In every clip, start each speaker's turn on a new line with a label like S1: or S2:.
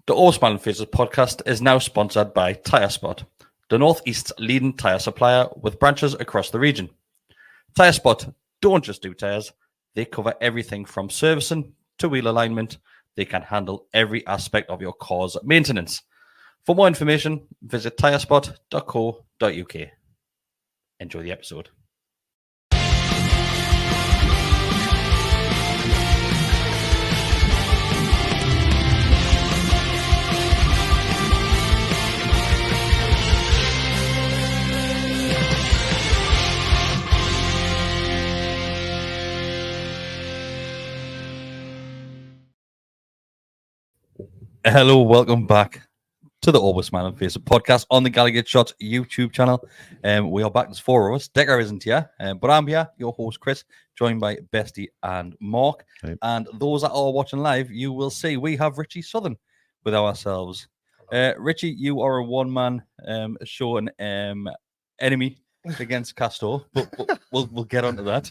S1: The All Smiling Faces podcast is now sponsored by Tyre Spot, the Northeast's leading tyre supplier with branches across the region. Tyre Spot don't just do tyres, they cover everything from servicing to wheel alignment. They can handle every aspect of your car's maintenance. For more information, visit tyrespot.co.uk. Enjoy the episode. Hello, welcome back to the Always Smiling Faces podcast on the GallowgateShots YouTube channel. We are back, there's four of us. Decker isn't here, but I'm here, your host Kris, joined by Besty and Mark. Hey. And those that are watching live, you will see we have Richie Southern with ourselves. Richie, you are a one-man show an enemy against Castor, but we'll get onto that.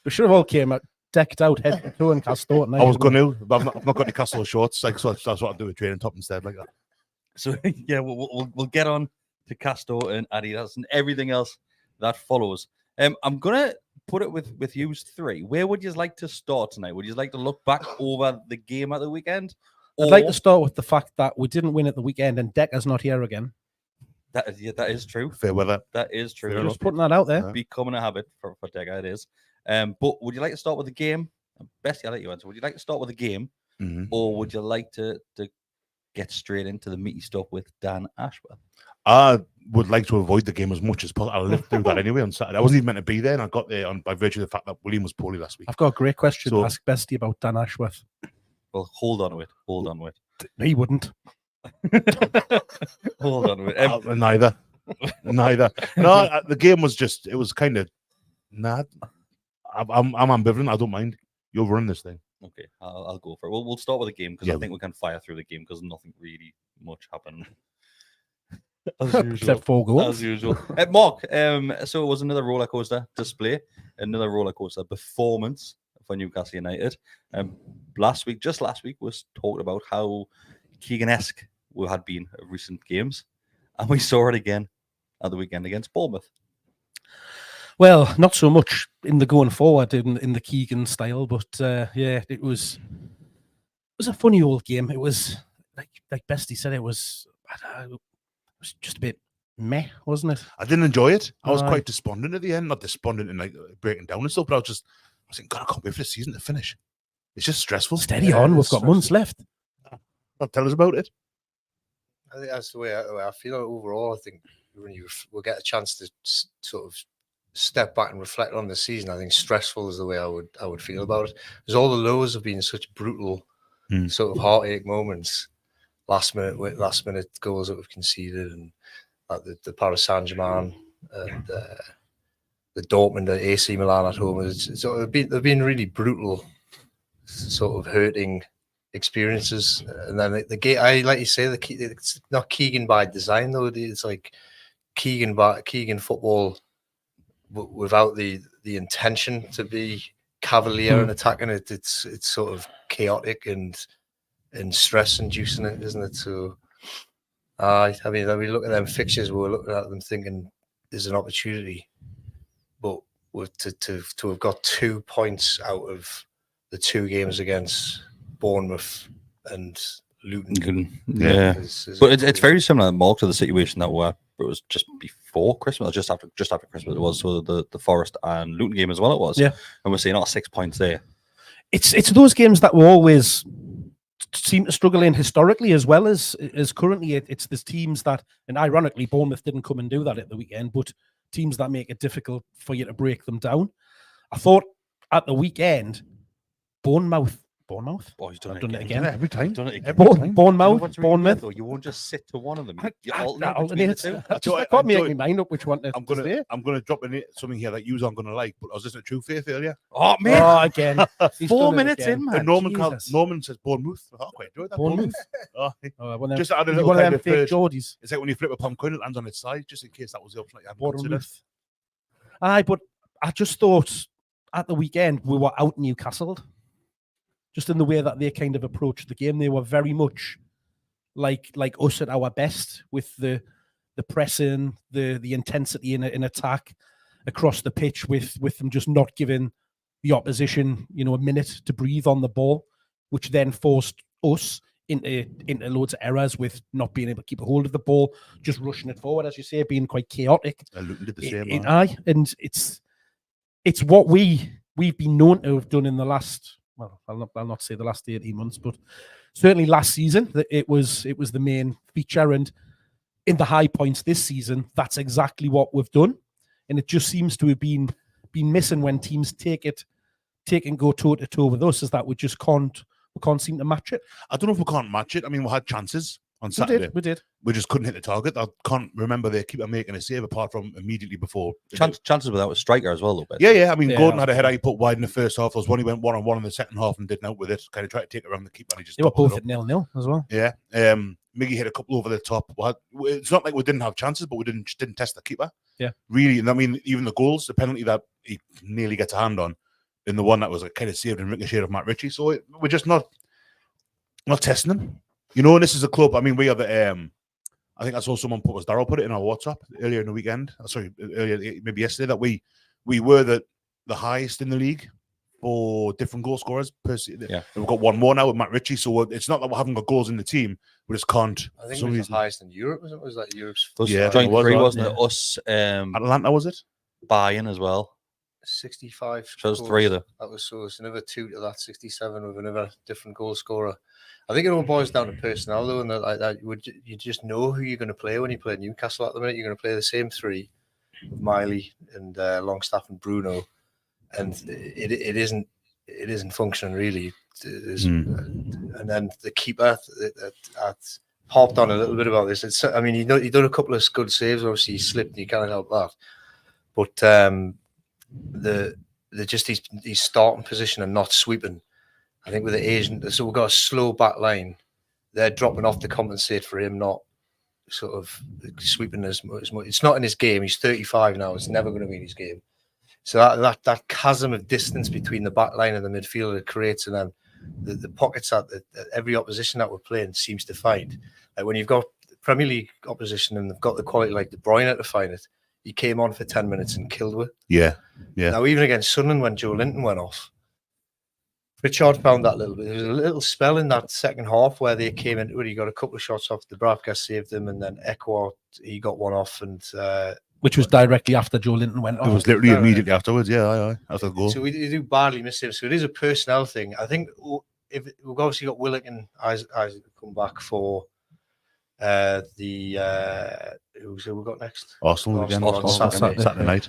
S2: We should have all came out decked out head to toe in Castor.
S3: I was going to, but I've not got any Castor shorts. Like, so that's what I do with training top instead, like that.
S1: So yeah, we'll get on to Castor and Adidas and everything else that follows. I'm gonna put it with you three. Where would you like to start tonight? Would you like to look back over the game at the weekend?
S2: I'd like to start with the fact that we didn't win at the weekend and Decker's not here again.
S1: That is true.
S3: Fair weather.
S1: That is true.
S2: Just putting that out there.
S1: Becoming a habit for Decker, it is. But would you like to start with the game? Bestie, I'll let you answer. Would you like to start with the game, or would you like to get straight into the meaty stuff with Dan Ashworth?
S3: I would like to avoid the game as much as possible. I lived through that anyway on Saturday. I wasn't even meant to be there, and I got there by virtue of the fact that William was poorly last week.
S2: I've got a great question to ask Bestie about Dan Ashworth.
S1: Well, hold on to it. Hold on to it.
S2: No, he wouldn't.
S1: Hold on to it.
S3: Neither. No, the game was just, it was kind of, I'm ambivalent. I don't mind. You're running this thing.
S1: Okay, I'll go for it. We'll start with the game because I think we can fire through the game because nothing really much happened. As usual.
S2: Except 4 goals.
S1: As usual. Mark, so it was another roller coaster display, another roller coaster performance for Newcastle United. Just last week was talked about how Keegan-esque we had been of recent games, and we saw it again at the weekend against Bournemouth.
S2: Well, not so much in the going forward in the Keegan style, but yeah, it was a funny old game. It was like Bestie said, it was just a bit meh, wasn't it?
S3: I didn't enjoy it. I was quite despondent at the end. Not despondent in like breaking down and stuff, but I was thinking, God, I can't wait for the season to finish. It's just stressful.
S2: Steady on. We've got months left.
S3: Well, tell us about it.
S4: I think that's the way I feel overall. I think when we'll get a chance to sort of step back and reflect on the season, I think stressful is the way I would feel about it. Because all the lows have been such brutal, sort of heartache moments, last minute goals that we've conceded, and like the Paris Saint-Germain and the Dortmund, the AC Milan at home. They've been really brutal, sort of hurting experiences. And then the game, I like you say, it's not Keegan by design though. It's like Keegan football without the intention to be cavalier and attacking it. It's sort of chaotic and stress inducing, isn't it? So I mean, when we look at them fixtures, we're looking at them thinking there's an opportunity, but to have got 2 points out of the 2 games against Bournemouth and Luton.
S1: Yeah. But it's very similar, Mark, to the situation that it was just before Christmas, or just after Christmas it was. So the Forest and Luton game as well it was. Yeah. And we're seeing 6 points there.
S2: It's those games that we always seem to struggle in historically as well as currently. It's the teams that, and ironically, Bournemouth didn't come and do that at the weekend, but teams that make it difficult for you to break them down. I thought at the weekend, Bournemouth.
S1: Oh, he's done
S2: it again.
S3: Every time.
S2: Bournemouth.
S1: You won't just sit to one of them. You
S2: alternate. I got me my mind up which one.
S3: I'm gonna drop something here that you aren't gonna like, but I was listening to True Faith earlier.
S1: Oh man!
S2: Oh, again.
S1: 4 minutes in, man.
S3: And Norman says Bournemouth. I quite enjoyed that.
S2: Bournemouth.
S3: Just add a little
S2: one of them
S3: fake
S2: Geordies.
S3: It's like when you flip a palm coin, it lands on its side, just in case that was the option that you hadn't
S2: considered. But I just thought at the weekend we were out Newcastled. just in the way that they kind of approached the game. They were very much like us at our best, with the pressing, the intensity in attack across the pitch, with them just not giving the opposition, a minute to breathe on the ball, which then forced us into loads of errors with not being able to keep a hold of the ball, just rushing it forward, as you say, being quite chaotic.
S3: Luton did the same.
S2: And it's what we've been known to have done in the last, well, I'll not say the last 18 months, but certainly last season, that it was the main feature. And in the high points this season, that's exactly what we've done. And it just seems to have been missing when teams take and go toe to toe with us, is that we just can't seem to match it.
S3: I don't know if we can't match it. I mean, we had chances on Saturday.
S2: We did.
S3: We just couldn't hit the target. I can't remember the keeper making a save apart from immediately before.
S1: Chances without a striker as well, though.
S3: Yeah. I mean, Gordon had a header he put wide in the first half. There was one he went 1-on-1 in the second half and didn't out with it. Kind of tried to take it around the keeper. And he just
S2: they were both at 0-0 as well.
S3: Yeah. Miggy hit a couple over the top. It's not like we didn't have chances, but we didn't test the keeper.
S2: Yeah.
S3: Really. And I mean, even the goals, the penalty that he nearly gets a hand on, in the one that was kind of saved and ricocheted of Matt Ritchie. So we're just not testing them. And this is a club. I mean, we are the I think I saw someone Darryl put it in our WhatsApp earlier in the weekend. Earlier, maybe yesterday, that we were the highest in the league for different goal scorers per season. Yeah. We've got one more now with Matt Ritchie, so it's not that we haven't got goals in the team. We just can't.
S4: I think it was the highest in Europe. Was that Europe's?
S1: Joint three, wasn't it? Us,
S3: Atlanta, was it?
S1: Bayern as well.
S4: 65.
S1: So there's three of them.
S4: That was so it's another 2 to that 67 with another different goal scorer. I think it all boils down to personnel, though, and that you just know who you're going to play when you play Newcastle at the minute. You're going to play the same three, Miley and Longstaff and Bruno, and it isn't functioning really. And then the keeper that harped on a little bit about this. It's, I mean, he done a couple of good saves. Obviously, he slipped, and you can't help that. But his starting position and not sweeping. I think with the Asian, so we've got a slow back line. They're dropping off to compensate for him not sort of sweeping as much. It's not in his game. He's 35 now. It's never going to be in his game. So that chasm of distance between the back line and the midfield it creates, and then the pockets that every opposition that we're playing seems to find. Like when you've got Premier League opposition and they've got the quality like De Bruyne to find it, he came on for 10 minutes and killed it. Yeah. Now, even against Sunderland, when Joe Linton went off, Pritchard found that little bit. There was a little spell in that second half where they came into it. He got a couple of shots off. Dubravka saved them, and then Ekwart, he got one off. And
S2: which was directly after Joe Linton went off.
S3: It was literally immediately afterwards. Yeah, after the goal.
S4: So we do badly miss him. So it is a personnel thing. I think if we've obviously got Willock and Isaac come back for who we got next?
S3: Arsenal again. Saturday night.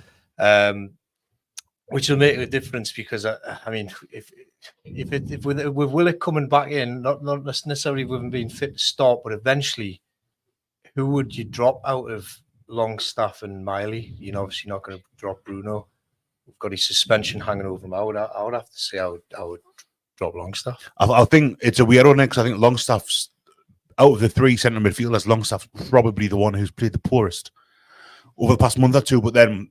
S4: Which will make a difference because I mean, if with Willock coming back in, not necessarily with him being fit to start, but eventually, who would you drop out of Longstaff and Miley? You're obviously not going to drop Bruno. We've got his suspension hanging over him. I would have to say I would drop Longstaff.
S3: I think it's a weird one because I think Longstaff's out of the three centre midfielders, Longstaff's probably the one who's played the poorest over the past month or two. But then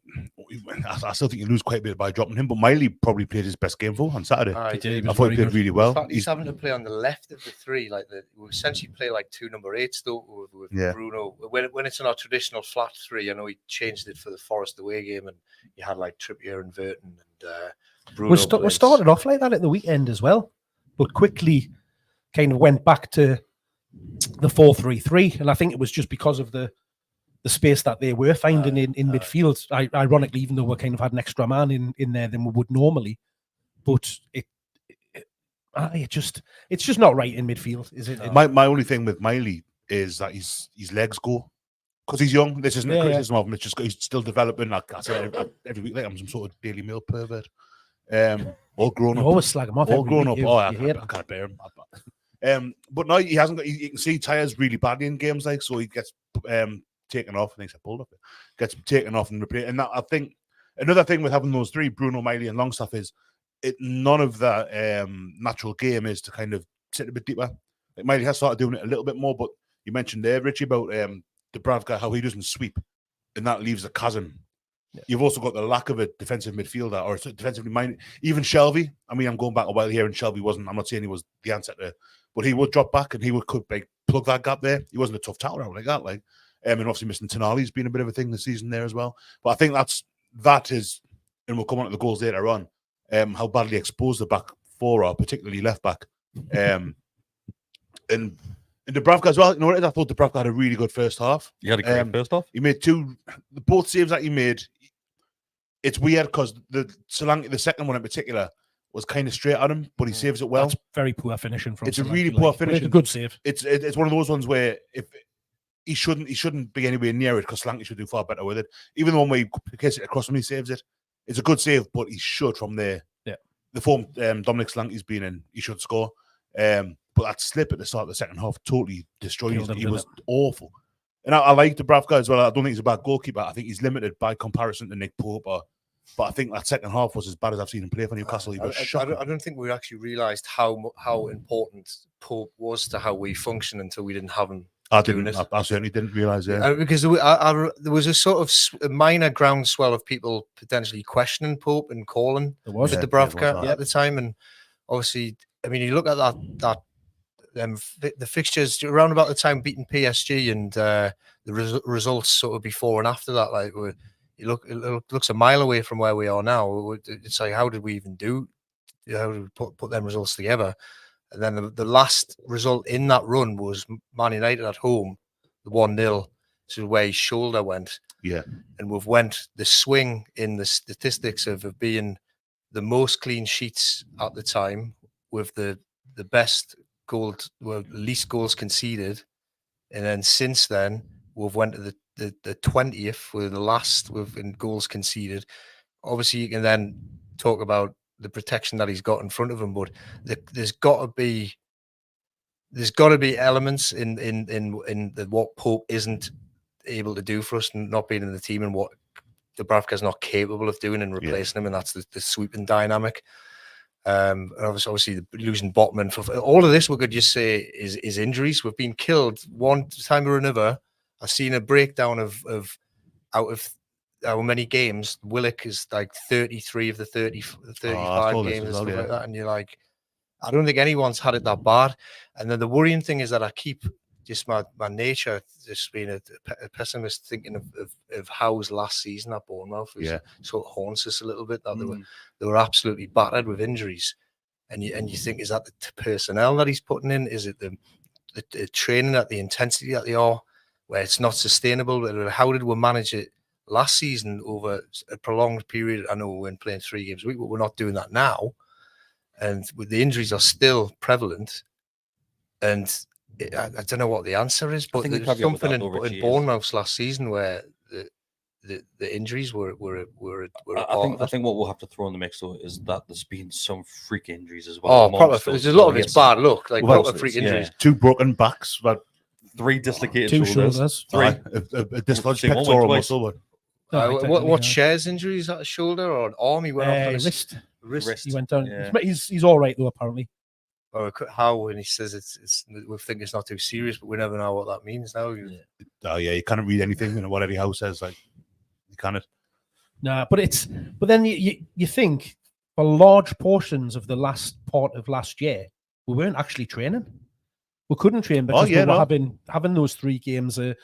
S3: I still think you lose quite a bit by dropping him. But Miley probably played his best game on Saturday. I thought he played really well.
S4: In fact, he's having to play on the left of the three. We essentially play like 2 number 8s though with Bruno. When it's in our traditional flat 3, I know he changed it for the Forest away game, and you had like Trippier and Verton and Bruno.
S2: We started off like that at the weekend as well, but quickly kind of went back to the 4-3-3, and I think it was just because of the space that they were finding in midfield. Ironically, even though we kind of had an extra man in there than we would normally, but it's just not right in midfield, is it?
S3: My only thing with Miley is that his legs go because he's young. This isn't a criticism of him. It's just he's still developing. Like I say every week, like I'm some sort of Daily Mail pervert. All grown up.
S2: Always slag him off.
S3: All grown up. I can't bear him. But no, he hasn't got. You can see tires really badly in games, like so he gets taken off. I think it's pulled up. Gets taken off and replaced. And that, I think another thing with having those three, Bruno, Miley, and Longstaff, is none of that natural game is to kind of sit a bit deeper. Like Miley has started doing it a little bit more, but you mentioned there, Richie, about Dubravka, how he doesn't sweep, and that leaves a chasm. You've also got the lack of a defensive midfielder or defensively minded. Even Shelby. I mean, I'm going back a while here, and Shelby wasn't. I'm not saying he was the answer to, but he would drop back and he could plug that gap there. He wasn't a tough tackler like that. And obviously missing Tonali's been a bit of a thing this season there as well. But I think that is, and we'll come on to the goals later on. How badly exposed the back four are, particularly left back. And Dubravka as well. You know what? I thought Dubravka had a really good first half.
S1: He had a great first half.
S3: He made both saves that he made. It's weird because the second one in particular was kind of straight at him, but he saves it well.
S2: That's very poor finishing from.
S3: It's a really poor finishing.
S2: A good save.
S3: It's one of those ones where if he shouldn't be anywhere near it because Slanky should do far better with it. Even the one where he kicks it across when he saves it, it's a good save, but he should from there.
S2: Yeah,
S3: the form Dominic Slanky's been in, he should score. But that slip at the start of the second half totally destroyed him. He was awful. And I like Dubravka as well. I don't think he's a bad goalkeeper. I think he's limited by comparison to Nick Pope. But I think that second half was as bad as I've seen him play for Newcastle. He was shocking.
S4: I don't think we actually realised how important Pope was to how we function until we didn't have him.
S3: I certainly didn't realise it.
S4: Because there was a sort of minor groundswell of people potentially questioning Pope and calling for Dubravka at the time. And obviously, I mean, you look at the fixtures around about the time beating PSG and the results sort of before and after that, it looks a mile away from where we are now. It's like, how did we even how did we put them results together? And then the last result in that run was Man United at home, the 1-0, to where his shoulder went.
S3: Yeah.
S4: And we've went the swing in the statistics of being the most clean sheets at the time with the best least goals conceded. And then since then, we've went to the 20th with the last in goals conceded. Obviously, you can then talk about the protection that he's got in front of him, but there's got to be elements in what Pope isn't able to do for us, not being in the team, and what Dubravka's not capable of doing and replacing him, and that's the sweeping dynamic. And obviously losing Botman for all of this, we could just say is injuries. We've been killed one time or another. I've seen a breakdown of out of how many games Willock is like 33 of the 35 games and stuff like that, and you're like, I don't think anyone's had it that bad. And then the worrying thing is that I keep just my nature just being a pessimist, thinking of Howe's last season at Bournemouth, which sort of haunts us a little bit. That they were absolutely battered with injuries, and you think, is that the personnel that he's putting in? Is it the training at the intensity that they are, where it's not sustainable? How did we manage it last season over a prolonged period? I know we weren't playing 3 games a week, but we're not doing that now. And with the injuries are still prevalent. And I don't know what the answer is, but there's something in Bournemouth last season where the injuries were
S1: I think what we'll have to throw in the mix though is that there's been some freak injuries as well.
S4: There's a lot of it's bad luck, like proper freak injuries.
S3: 2 broken backs, but
S1: 3 dislocated
S2: 2
S1: shoulders.
S2: 3
S3: a dislodged pectoral muscle.
S4: What shares injuries at a shoulder or an arm? He went off on his
S2: wrist. He went down. Yeah. He's all right though, apparently.
S4: Or how when he says we think it's not too serious, but we never know what that means now.
S3: You can't read anything, what Eddie Howe says. Like, you can't.
S2: Nah, but then you think for large portions of the last part of last year, we weren't actually training. We couldn't train because we were having those 3 games a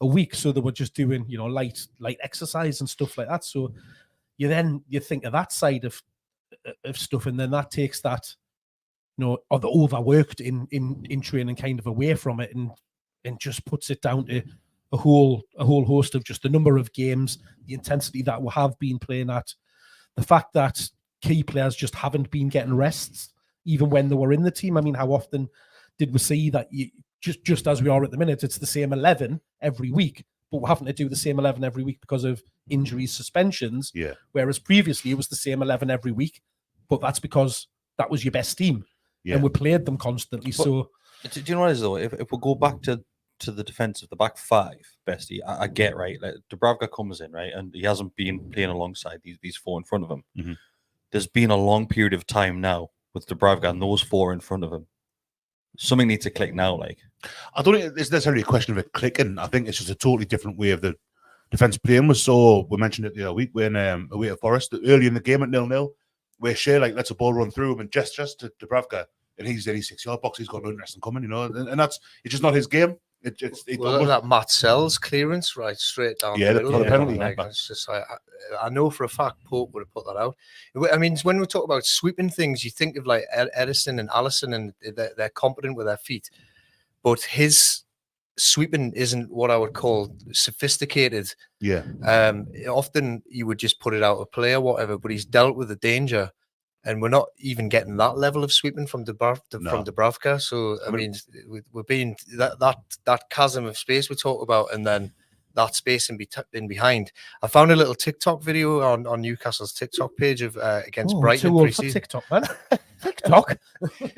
S2: week, so they were just doing light exercise and stuff like that. So you think of that side of stuff, and then that takes that or the overworked in training kind of away from it, and just puts it down to a whole host of just the number of games, the intensity that we have been playing at, the fact that key players just haven't been getting rests even when they were in the team. I mean, how often did we see that just as we are at the minute, it's the same 11 every week, but we're having to do the same 11 every week because of injuries, suspensions.
S3: Yeah.
S2: Whereas previously it was the same 11 every week, but that's because that was your best team. Yeah. And we played them constantly. But, so
S1: do you know what it is though? If we go back to the defense of the back 5, Besty, I get right. Like Dubravka comes in, right, and he hasn't been playing alongside these 4 in front of him.
S3: Mm-hmm.
S1: There's been a long period of time now with Dubravka and those 4 in front of him. Something needs to click now. Like,
S3: I don't think it's necessarily a question of it clicking. I think it's just a totally different way of the defense playing was so. We mentioned it the other week when away at Forest early in the game at 0-0, where Shea like lets a ball run through him and gestures to Dubravka, and he's in his 6-yard box. He's got no interest in coming, and that's it's just not his game.
S4: Look at that Matt Sells clearance right straight down the middle.
S3: The penalty.
S4: Like, it's just like, I know for a fact Pope would have put that out. I mean, when we talk about sweeping things, you think of like Edison and Allison, and they're competent with their feet, but his sweeping isn't what I would call sophisticated.
S3: Yeah.
S4: Often you would just put it out of play or whatever, but he's dealt with the danger. And we're not even getting that level of sweeping from Dubravka. So I mean, we're being that chasm of space we talk about, and then that space in behind. I found a little TikTok video on Newcastle's TikTok page of against Brighton in pre-season.
S2: TikTok, man. TikTok.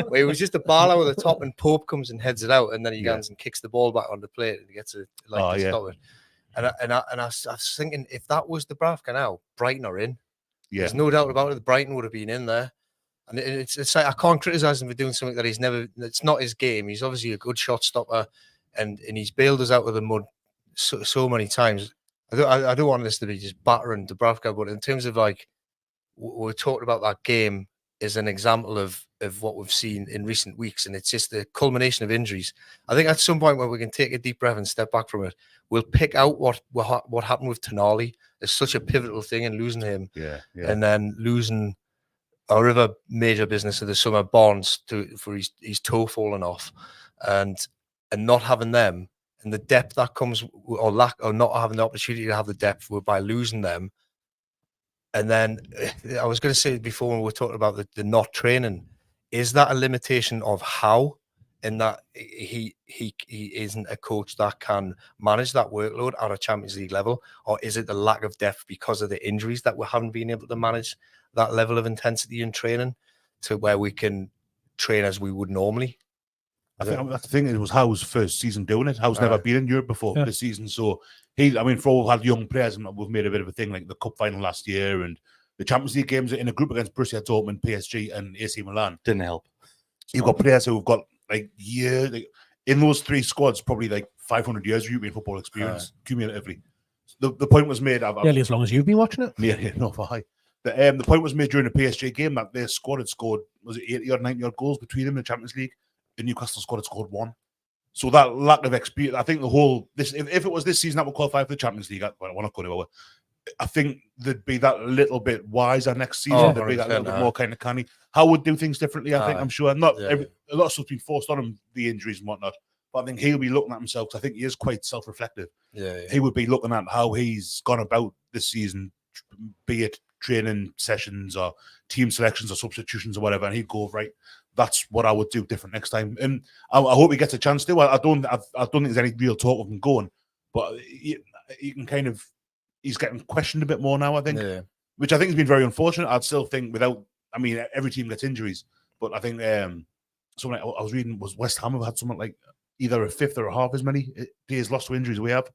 S4: Where it was just a ball out of the top, and Pope comes and heads it out, and then he goes and kicks the ball back on the plate, and he gets it stop it. And I was thinking, if that was Dubravka now, Brighton are in.
S3: Yeah.
S4: There's no doubt about it. Brighton would have been in there. And it's like, I can't criticize him for doing something that it's not his game. He's obviously a good shot stopper, and he's bailed us out of the mud so many times. I don't want this to be just battering Dubravka, but in terms of like, we're talking about that game is an example of what we've seen in recent weeks, and it's just the culmination of injuries. I think at some point where we can take a deep breath and step back from it, we'll pick out what happened with Tonali. It's such a pivotal thing in losing him, and then losing our other major business of the summer, Bonds, for his toe falling off, and not having them, and the depth that comes, or not having the opportunity to have the depth by losing them. And then I was going to say before when we were talking about the not training, is that a limitation of how, in that he isn't a coach that can manage that workload at a Champions League level, or is it the lack of depth because of the injuries that we haven't been able to manage that level of intensity in training to where we can train as we would normally?
S3: I think that's the thing. It was Howe's first season doing it. Howe's never been in Europe before this season, so for all we've had young players, and we've made a bit of a thing like the cup final last year and the Champions League games in a group against Borussia Dortmund, PSG, and AC Milan.
S1: Didn't help.
S3: You've got players who've got like years in those three squads, probably like 500 years of European football experience cumulatively. The point was made.
S2: Nearly as long as you've been watching it.
S3: Yeah, no, for high. The point was made during the PSG game that their squad had scored, was it 80 or 90 odd goals between them in the Champions League? The Newcastle squad had scored 1. So that lack of experience, I think if it was this season that would qualify for the Champions League, we're not going to. I think there'd be that little bit wiser next season. There'd be that little bit more kind of canny. How would do things differently? I think, I'm sure. A lot of stuff's been forced on him, the injuries and whatnot. But I think he'll be looking at himself, because I think he is quite self-reflective. He would be looking at how he's gone about this season, be it training sessions or team selections or substitutions or whatever, and he'd go, right, that's what I would do different next time. And I hope he gets a chance to. I don't think there's any real talk of him going, but you can kind of, he's getting questioned a bit more now, I think, which I think has been very unfortunate. I'd still think every team gets injuries, but I think something I was reading was West Ham have had something like either a fifth or a half as many days lost to injuries we have.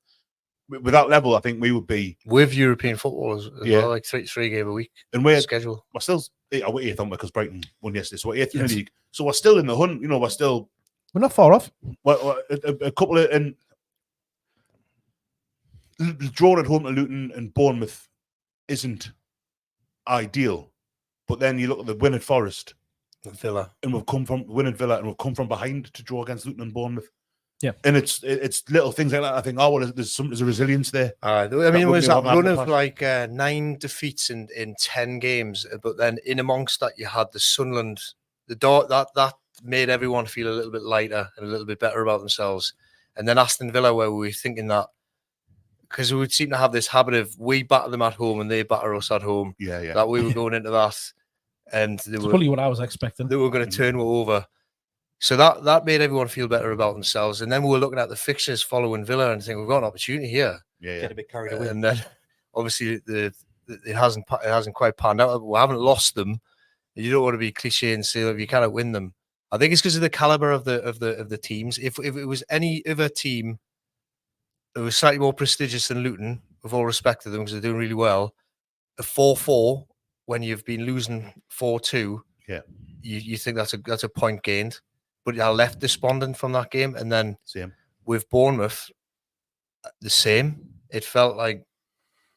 S3: With that level, I think we would be
S4: with European football as well, like three game a week.
S3: And we're
S4: schedule.
S3: We're still 8th on because Brighton won yesterday, so we're 8th in the league. So we're still in the hunt. We're
S2: not far off.
S3: A couple of and drawing at home to Luton and Bournemouth isn't ideal, but then you look at the win at Forest,
S4: Villa,
S3: and we've come from behind to draw against Luton and Bournemouth.
S2: Yeah,
S3: and it's little things like that. I think, there's a resilience there.
S4: I mean, it was that run of like 9 defeats in 10 games, but then in amongst that you had the Sunderland, that made everyone feel a little bit lighter and a little bit better about themselves. And then Aston Villa, where we were thinking that, because we would seem to have this habit of we batter them at home and they batter us at home.
S3: Yeah.
S4: That we were going into that, and
S2: that's probably what I was expecting.
S4: They were going to turn it over. So that made everyone feel better about themselves. And then we were looking at the fixtures following Villa and thinking, we've got an opportunity here.
S3: Yeah.
S1: Get a bit carried away.
S4: And then obviously it hasn't quite panned out. We haven't lost them. You don't want to be cliche and say if you cannot win them. I think it's because of the caliber of the teams. If it was any other team that was slightly more prestigious than Luton, with all respect to them because they're doing really well, a 4-4 when you've been losing 4-2, you think that's a point gained. But I left despondent from that game, and then
S3: same
S4: with Bournemouth, the same. it felt like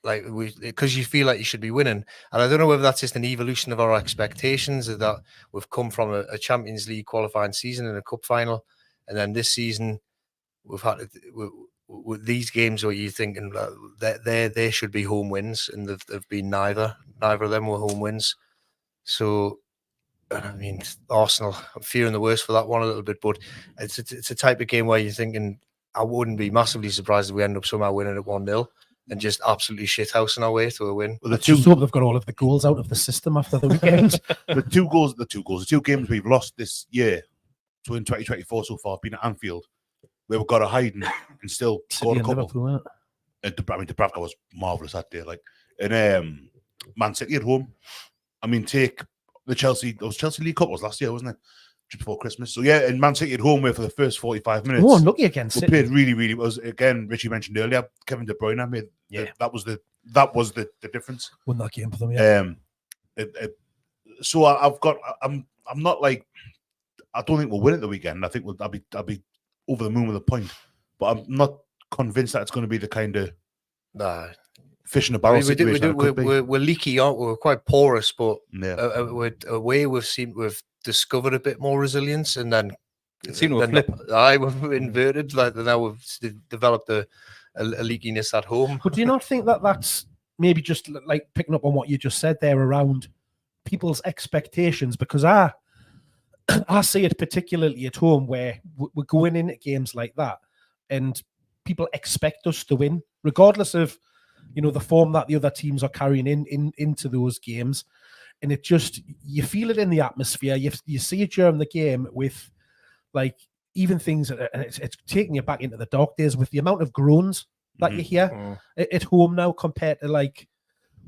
S4: because you feel like you should be winning. And I don't know whether that's just an evolution of our expectations, that we've come from a Champions League qualifying season and a cup final, and then this season we've had with these games where you're thinking that they should be home wins, and they've been neither of them were home wins. So I mean, Arsenal, I'm fearing the worst for that one a little bit, but it's a type of game where you're thinking, I wouldn't be massively surprised if we end up somehow winning at 1-0 and just absolutely shithousing our way to a win.
S2: Well, just hope they've got all of the goals out of the system after the weekend.
S3: the two games we've lost this year, so in 2024 so far, have been at Anfield, where we've got a hiding and still scored a couple. Dubravka was marvellous that day. And Man City at home. I mean, take the Chelsea League Cup was last year, wasn't it? Just before Christmas. So yeah, and Man City at home, where for the first 45 minutes,
S2: unlucky against City.
S3: Played really well. Again, Richie mentioned earlier, Kevin De Bruyne made that was the difference.
S2: Won that game for them. Yeah.
S3: So I'm not like, I don't think we'll win at the weekend. I think I'll be over the moon with a point, but I'm not convinced that it's going to be the kind of fish in a barrel situation.
S4: We're leaky, aren't we? We're quite porous, but away we've discovered a bit more resilience, and then
S1: it seemed to flip.
S4: We've inverted. Now we've developed a leakiness at home.
S2: But do you not think that that's maybe just like picking up on what you just said there around people's expectations? Because I see it particularly at home, where we're going into games like that, and people expect us to win, regardless of the form that the other teams are carrying into those games. And it just, you feel it in the atmosphere. You see it during the game with even things, and it's taking you back into the dark days with the amount of groans that you hear at home now, compared to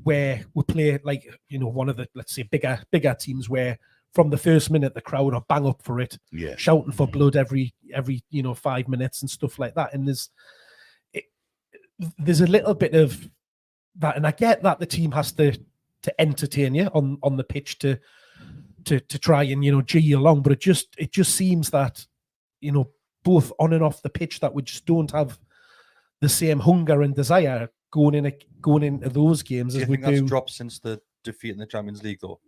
S2: where we play one of the, let's say, bigger teams, where from the first minute the crowd are bang up for it, shouting for blood every 5 minutes and stuff like that. And there's a little bit of that, and I get that the team has to entertain you on the pitch to try and G you along, but it just seems that both on and off the pitch that we just don't have the same hunger and desire going into those games as we do.
S1: That's dropped since the defeat in the Champions League, though?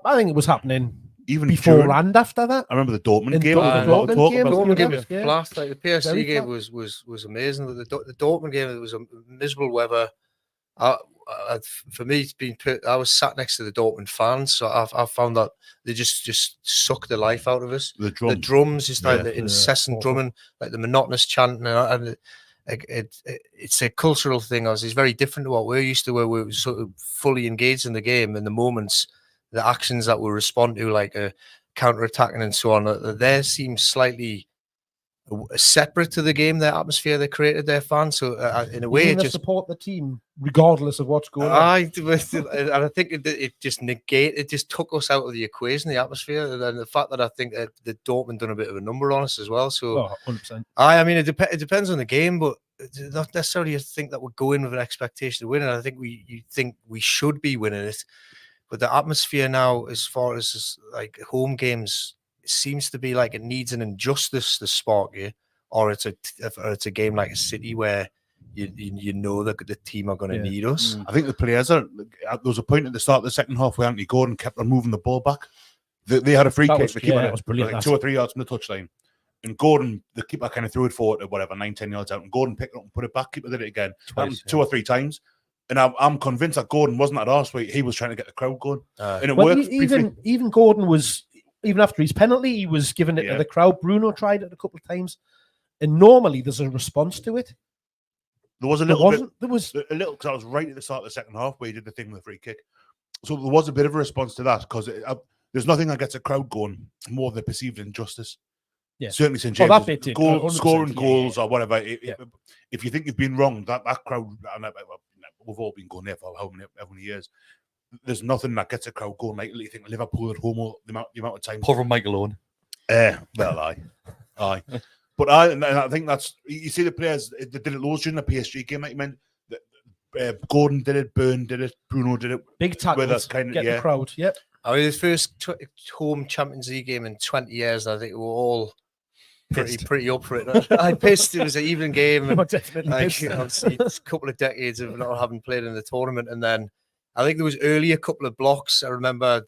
S2: I think it was happening
S3: even
S2: before and after that.
S3: I remember the Dortmund game.
S2: The
S4: Dortmund game was blast. The PSG game was amazing. The Dortmund game, it was a miserable weather. For me, I was sat next to the Dortmund fans, so I found that they just sucked the life out of us. The drums, just the incessant drumming, the monotonous chanting, and it's a cultural thing. It's very different to what we're used to, where we're sort of fully engaged in the game, and the moments, the actions that we respond to, counter-attacking and so on, there seems slightly separate to the game, their atmosphere they created, their fans. So in a way, it just
S2: support the team regardless of what's going on.
S4: And I think it just took us out of the equation, the atmosphere, and the fact that I think that the Dortmund done a bit of a number on us as well. So
S2: 100%.
S4: I mean, it depends on the game, but not necessarily think that we're going with an expectation to win. And I think you think we should be winning it, but the atmosphere now, as far as home games, seems to be it needs an injustice to spark you, or it's a game like a City where you know that the team are going to need us.
S3: I think the players there was a point at the start of the second half where Anthony Gordon kept on moving the ball back. They had a free kick. The keeper
S2: was brilliant,
S3: 2 or 3 yards from the touchline, and Gordon, the keeper, kind of threw it forward at 9-10 yards out, and Gordon picked it up and put it back. Keeper did it again, twice, 2 or 3 times. And I'm convinced that Gordon wasn't at arse, he was trying to get the crowd going, and it worked.
S2: Even Gordon was. Even after his penalty, he was giving it to the crowd. Bruno tried it a couple of times, and normally there's a response to it.
S3: There was a little bit. There was a little, because I was right at the start of the second half where he did the thing with the free kick. So there was a bit of a response to that, because there's nothing that gets a crowd going more than perceived injustice. Yeah, certainly St. James, scoring goals or whatever. If you think you've been wrong, that crowd, and we've all been going there for how many years. There's nothing that gets a crowd going like you think Liverpool at home, the amount of time.
S1: Cover Michael Owen.
S3: Well, aye. But I think that's, you see the players, they did it loads during the PSG game, like you meant. Gordon did it, Byrne did it, Bruno did it.
S2: Big tackles, get the crowd,
S4: I mean, his first home Champions League game in 20 years, I think we were all pretty up for it. I pissed. It was an even game. And,
S2: Definitely
S4: like,
S2: pissed.
S4: obviously, it's a couple of decades of not having played in the tournament, and then I think there was early a couple of blocks. I remember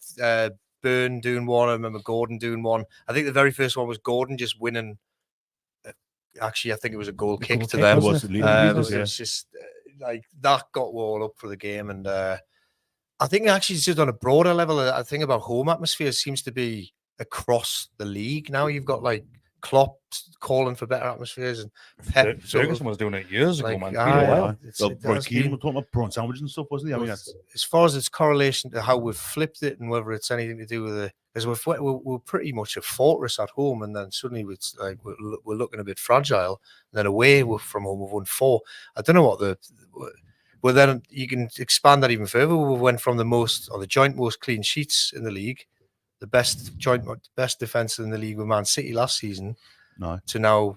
S4: Byrne doing one. I remember Gordon doing one. I think the very first one was Gordon just winning. Actually, I think it was a goal kick to them.
S3: It was
S4: It was just like that got all up for the game, and I think actually just on a broader level, I think about home atmosphere seems to be across the league now. You've got like Klopp calling for better atmospheres, and Pep.
S1: Ferguson was doing it years ago, man.
S3: Roy Keane was talking about prawn sandwiches and stuff, wasn't he? I mean,
S4: as far as its correlation to how we've flipped it and whether it's anything to do with it, because we're pretty much a fortress at home, and then suddenly it's like we're looking a bit fragile. And then away from home, we've won 4. I don't know what well, then you can expand that even further. We went from the joint most clean sheets in the league, the best defense in the league with Man City last season, to now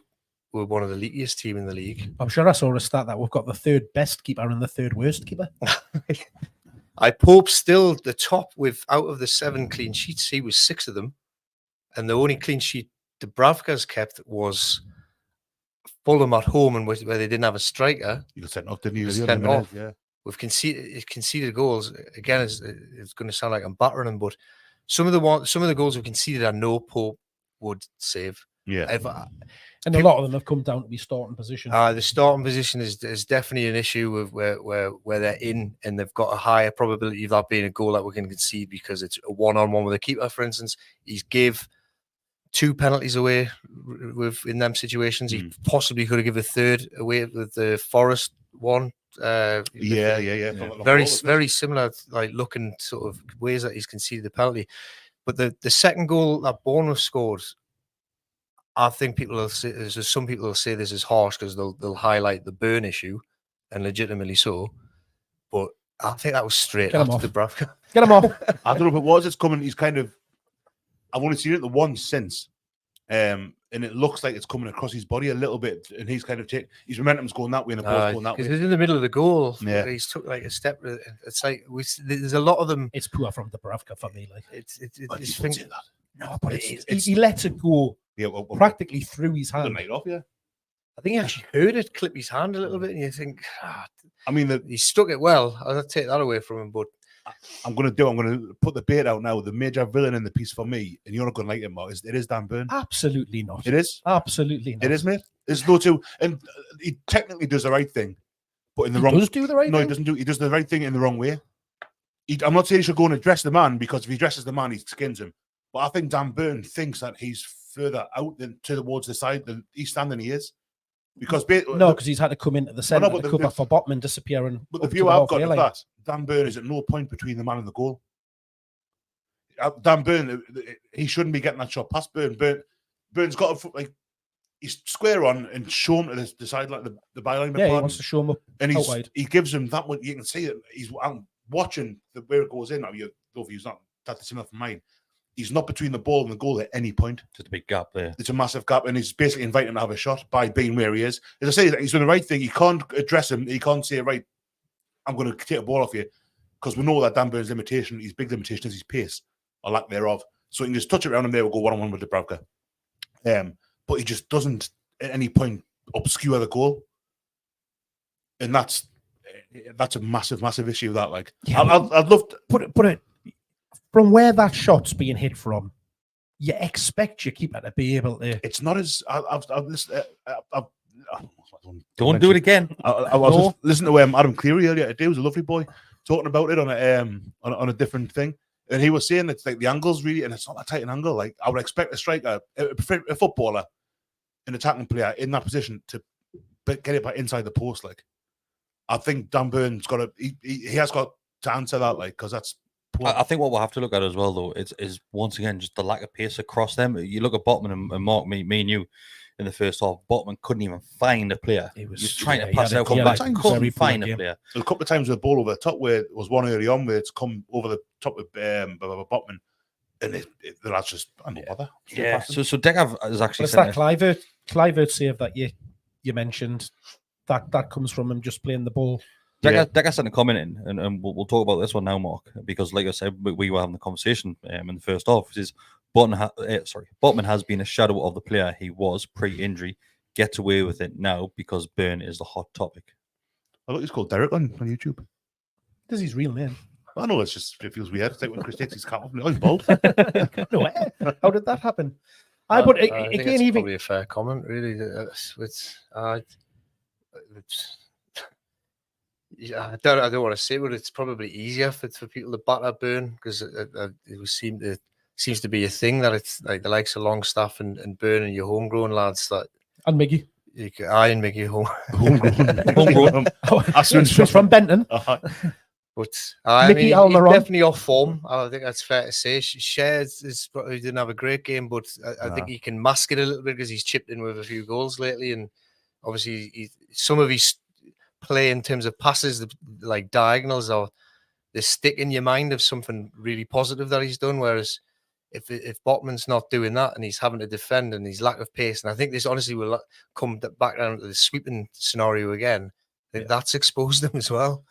S4: we're one of the leakiest team in the league.
S2: I'm sure I saw a stat that we've got the 3rd best keeper and the 3rd worst keeper.
S4: Pope's still the top with out of the 7 clean sheets. He was 6 of them, and the only clean sheet Dubravka's kept was Fulham at home, and where they didn't have a striker.
S3: You got sent off, didn't you?
S4: Sent off. Yeah. We've conceded goals. Again, it's going to sound like I'm battering them, but some of the goals we've conceded, I know Pope would save.
S3: Yeah.
S2: And a lot of them have come down to be starting position.
S4: The starting position is definitely an issue of where they're in, and they've got a higher probability of that being a goal that we can concede because it's a one-on-one with a keeper. For instance, he's gave 2 penalties away in them situations. He possibly could have given a 3rd away with the Forest one. Very similar, like looking sort of ways that he's conceded the penalty. But the second goal that Bournemouth scored, I think people will say, there's some people will say this is harsh because they'll highlight the Byrne issue, and legitimately so. But I think that was straight after Dubravka.
S2: Get him off.
S3: I don't know if it was. It's coming. He's kind of. I've only seen it the once since, and it looks like it's coming across his body a little bit, and he's kind of his momentum's going that way, and the ball's going that way.
S4: Because he's in the middle of the goal.
S3: Yeah,
S4: he's took like a step. It's like there's a lot of them.
S2: It's poor from Dubravka for me. Like
S3: no,
S2: but he lets it go.
S3: Yeah,
S2: practically through his hand.
S3: The night off, yeah.
S4: I think he actually heard it clip his hand a little bit, and you think,
S3: I mean,
S4: he stuck it well. I'll take that away from him, but
S3: I'm going to put the bait out now. The major villain in the piece for me, and you're not going to like him, Mark, it is Dan Byrne.
S2: Absolutely not.
S3: It is
S2: absolutely not.
S3: It is, mate. There's no two, and he technically does the right thing, but in the wrong.
S2: Does do the right?
S3: No,
S2: thing?
S3: He doesn't do. He does the right thing in the wrong way. I'm not saying he should go and address the man, because if he addresses the man, he skins him. But I think Dan Byrne thinks that he's further out than towards the side than he's standing. He is, because
S2: because he's had to come into the centre to cover for Botman disappearing.
S3: But the view I've got of that, Dan Byrne is at no point between the man and the goal. Dan Byrne, he shouldn't be getting that shot past Byrne. Byrne's got to, he's square on and show him to the side, like the byline.
S2: Yeah, he wants to show him up,
S3: and
S2: he
S3: gives him that one. You can see it. I'm watching where it goes in. Now, your view's not that similar from mine. He's not between the ball and the goal at any point.
S1: Just a big gap there.
S3: It's a massive gap, and he's basically inviting him to have a shot by being where he is. As I say, he's doing the right thing. He can't address him. He can't say, right, I'm going to take a ball off you, because we know that Dan Byrne's limitation, his big limitation, is his pace, or lack thereof. So he can just touch it around him there, we'll go one-on-one with Dubravka. But he just doesn't, at any point, obscure the goal. And that's a massive, massive issue, that, like. Yeah, I'd love to...
S2: Put it from where that shot's being hit from, you expect your keeper to be able to.
S3: It's not as
S1: don't do it again.
S3: I was just listening to Adam Cleary earlier today. He was a lovely boy talking about it on a different thing, and he was saying it's like the angle's really, and it's not that tight an angle. Like I would expect a striker, a footballer, an attacking player in that position to get it back inside the post. Like I think Dan Byrne's got to. He has got to answer that, like, because that's.
S1: I think what we'll have to look at as well, though, is once again just the lack of pace across them. You look at Botman and Mark, me and you, in the first half. Botman couldn't even find a player. He was trying to pass out, come back, couldn't find a player.
S3: A couple of times with the ball over the top, where it was one early on where it's come over the top of Botman, and the lads just I'm not bother.
S1: Yeah. So Degav is actually.
S2: It's that Clivert save that you mentioned. That comes from him just playing the ball.
S1: Degav sent a comment in, and we'll talk about this one now, Mark, because like I said, we were having the conversation in the first half. Is Botman has been a shadow of the player he was pre-injury. Gets away with it now because Burn is the hot topic.
S3: I thought he's called Derek on YouTube.
S2: This is his real name.
S3: I know, it feels weird. It's like when Kris takes his cap off. Oh, he's bald.
S2: No way. How did that happen?
S4: But
S2: think
S4: again,
S2: it's even
S4: probably a fair comment, really. I don't want to say, but it's probably easier for people to batter Burn because it seems to be a thing that it's like the likes of Longstaff and Burn and your homegrown lads that
S2: and Miggy.
S4: And Miggy
S3: Homegrown.
S2: He's from Benton.
S4: But
S2: Mickey
S4: he's
S2: Almiron.
S4: definitely off form. I think that's fair to say. Shares probably didn't have a great game, but I think he can mask it a little bit because he's chipped in with a few goals lately, and obviously some of his play in terms of passes, like diagonals, or they stick in your mind of something really positive that he's done. Whereas if Botman's not doing that and he's having to defend and his lack of pace, and I think this honestly will come back down to the sweeping scenario again. I think that's exposed them as well.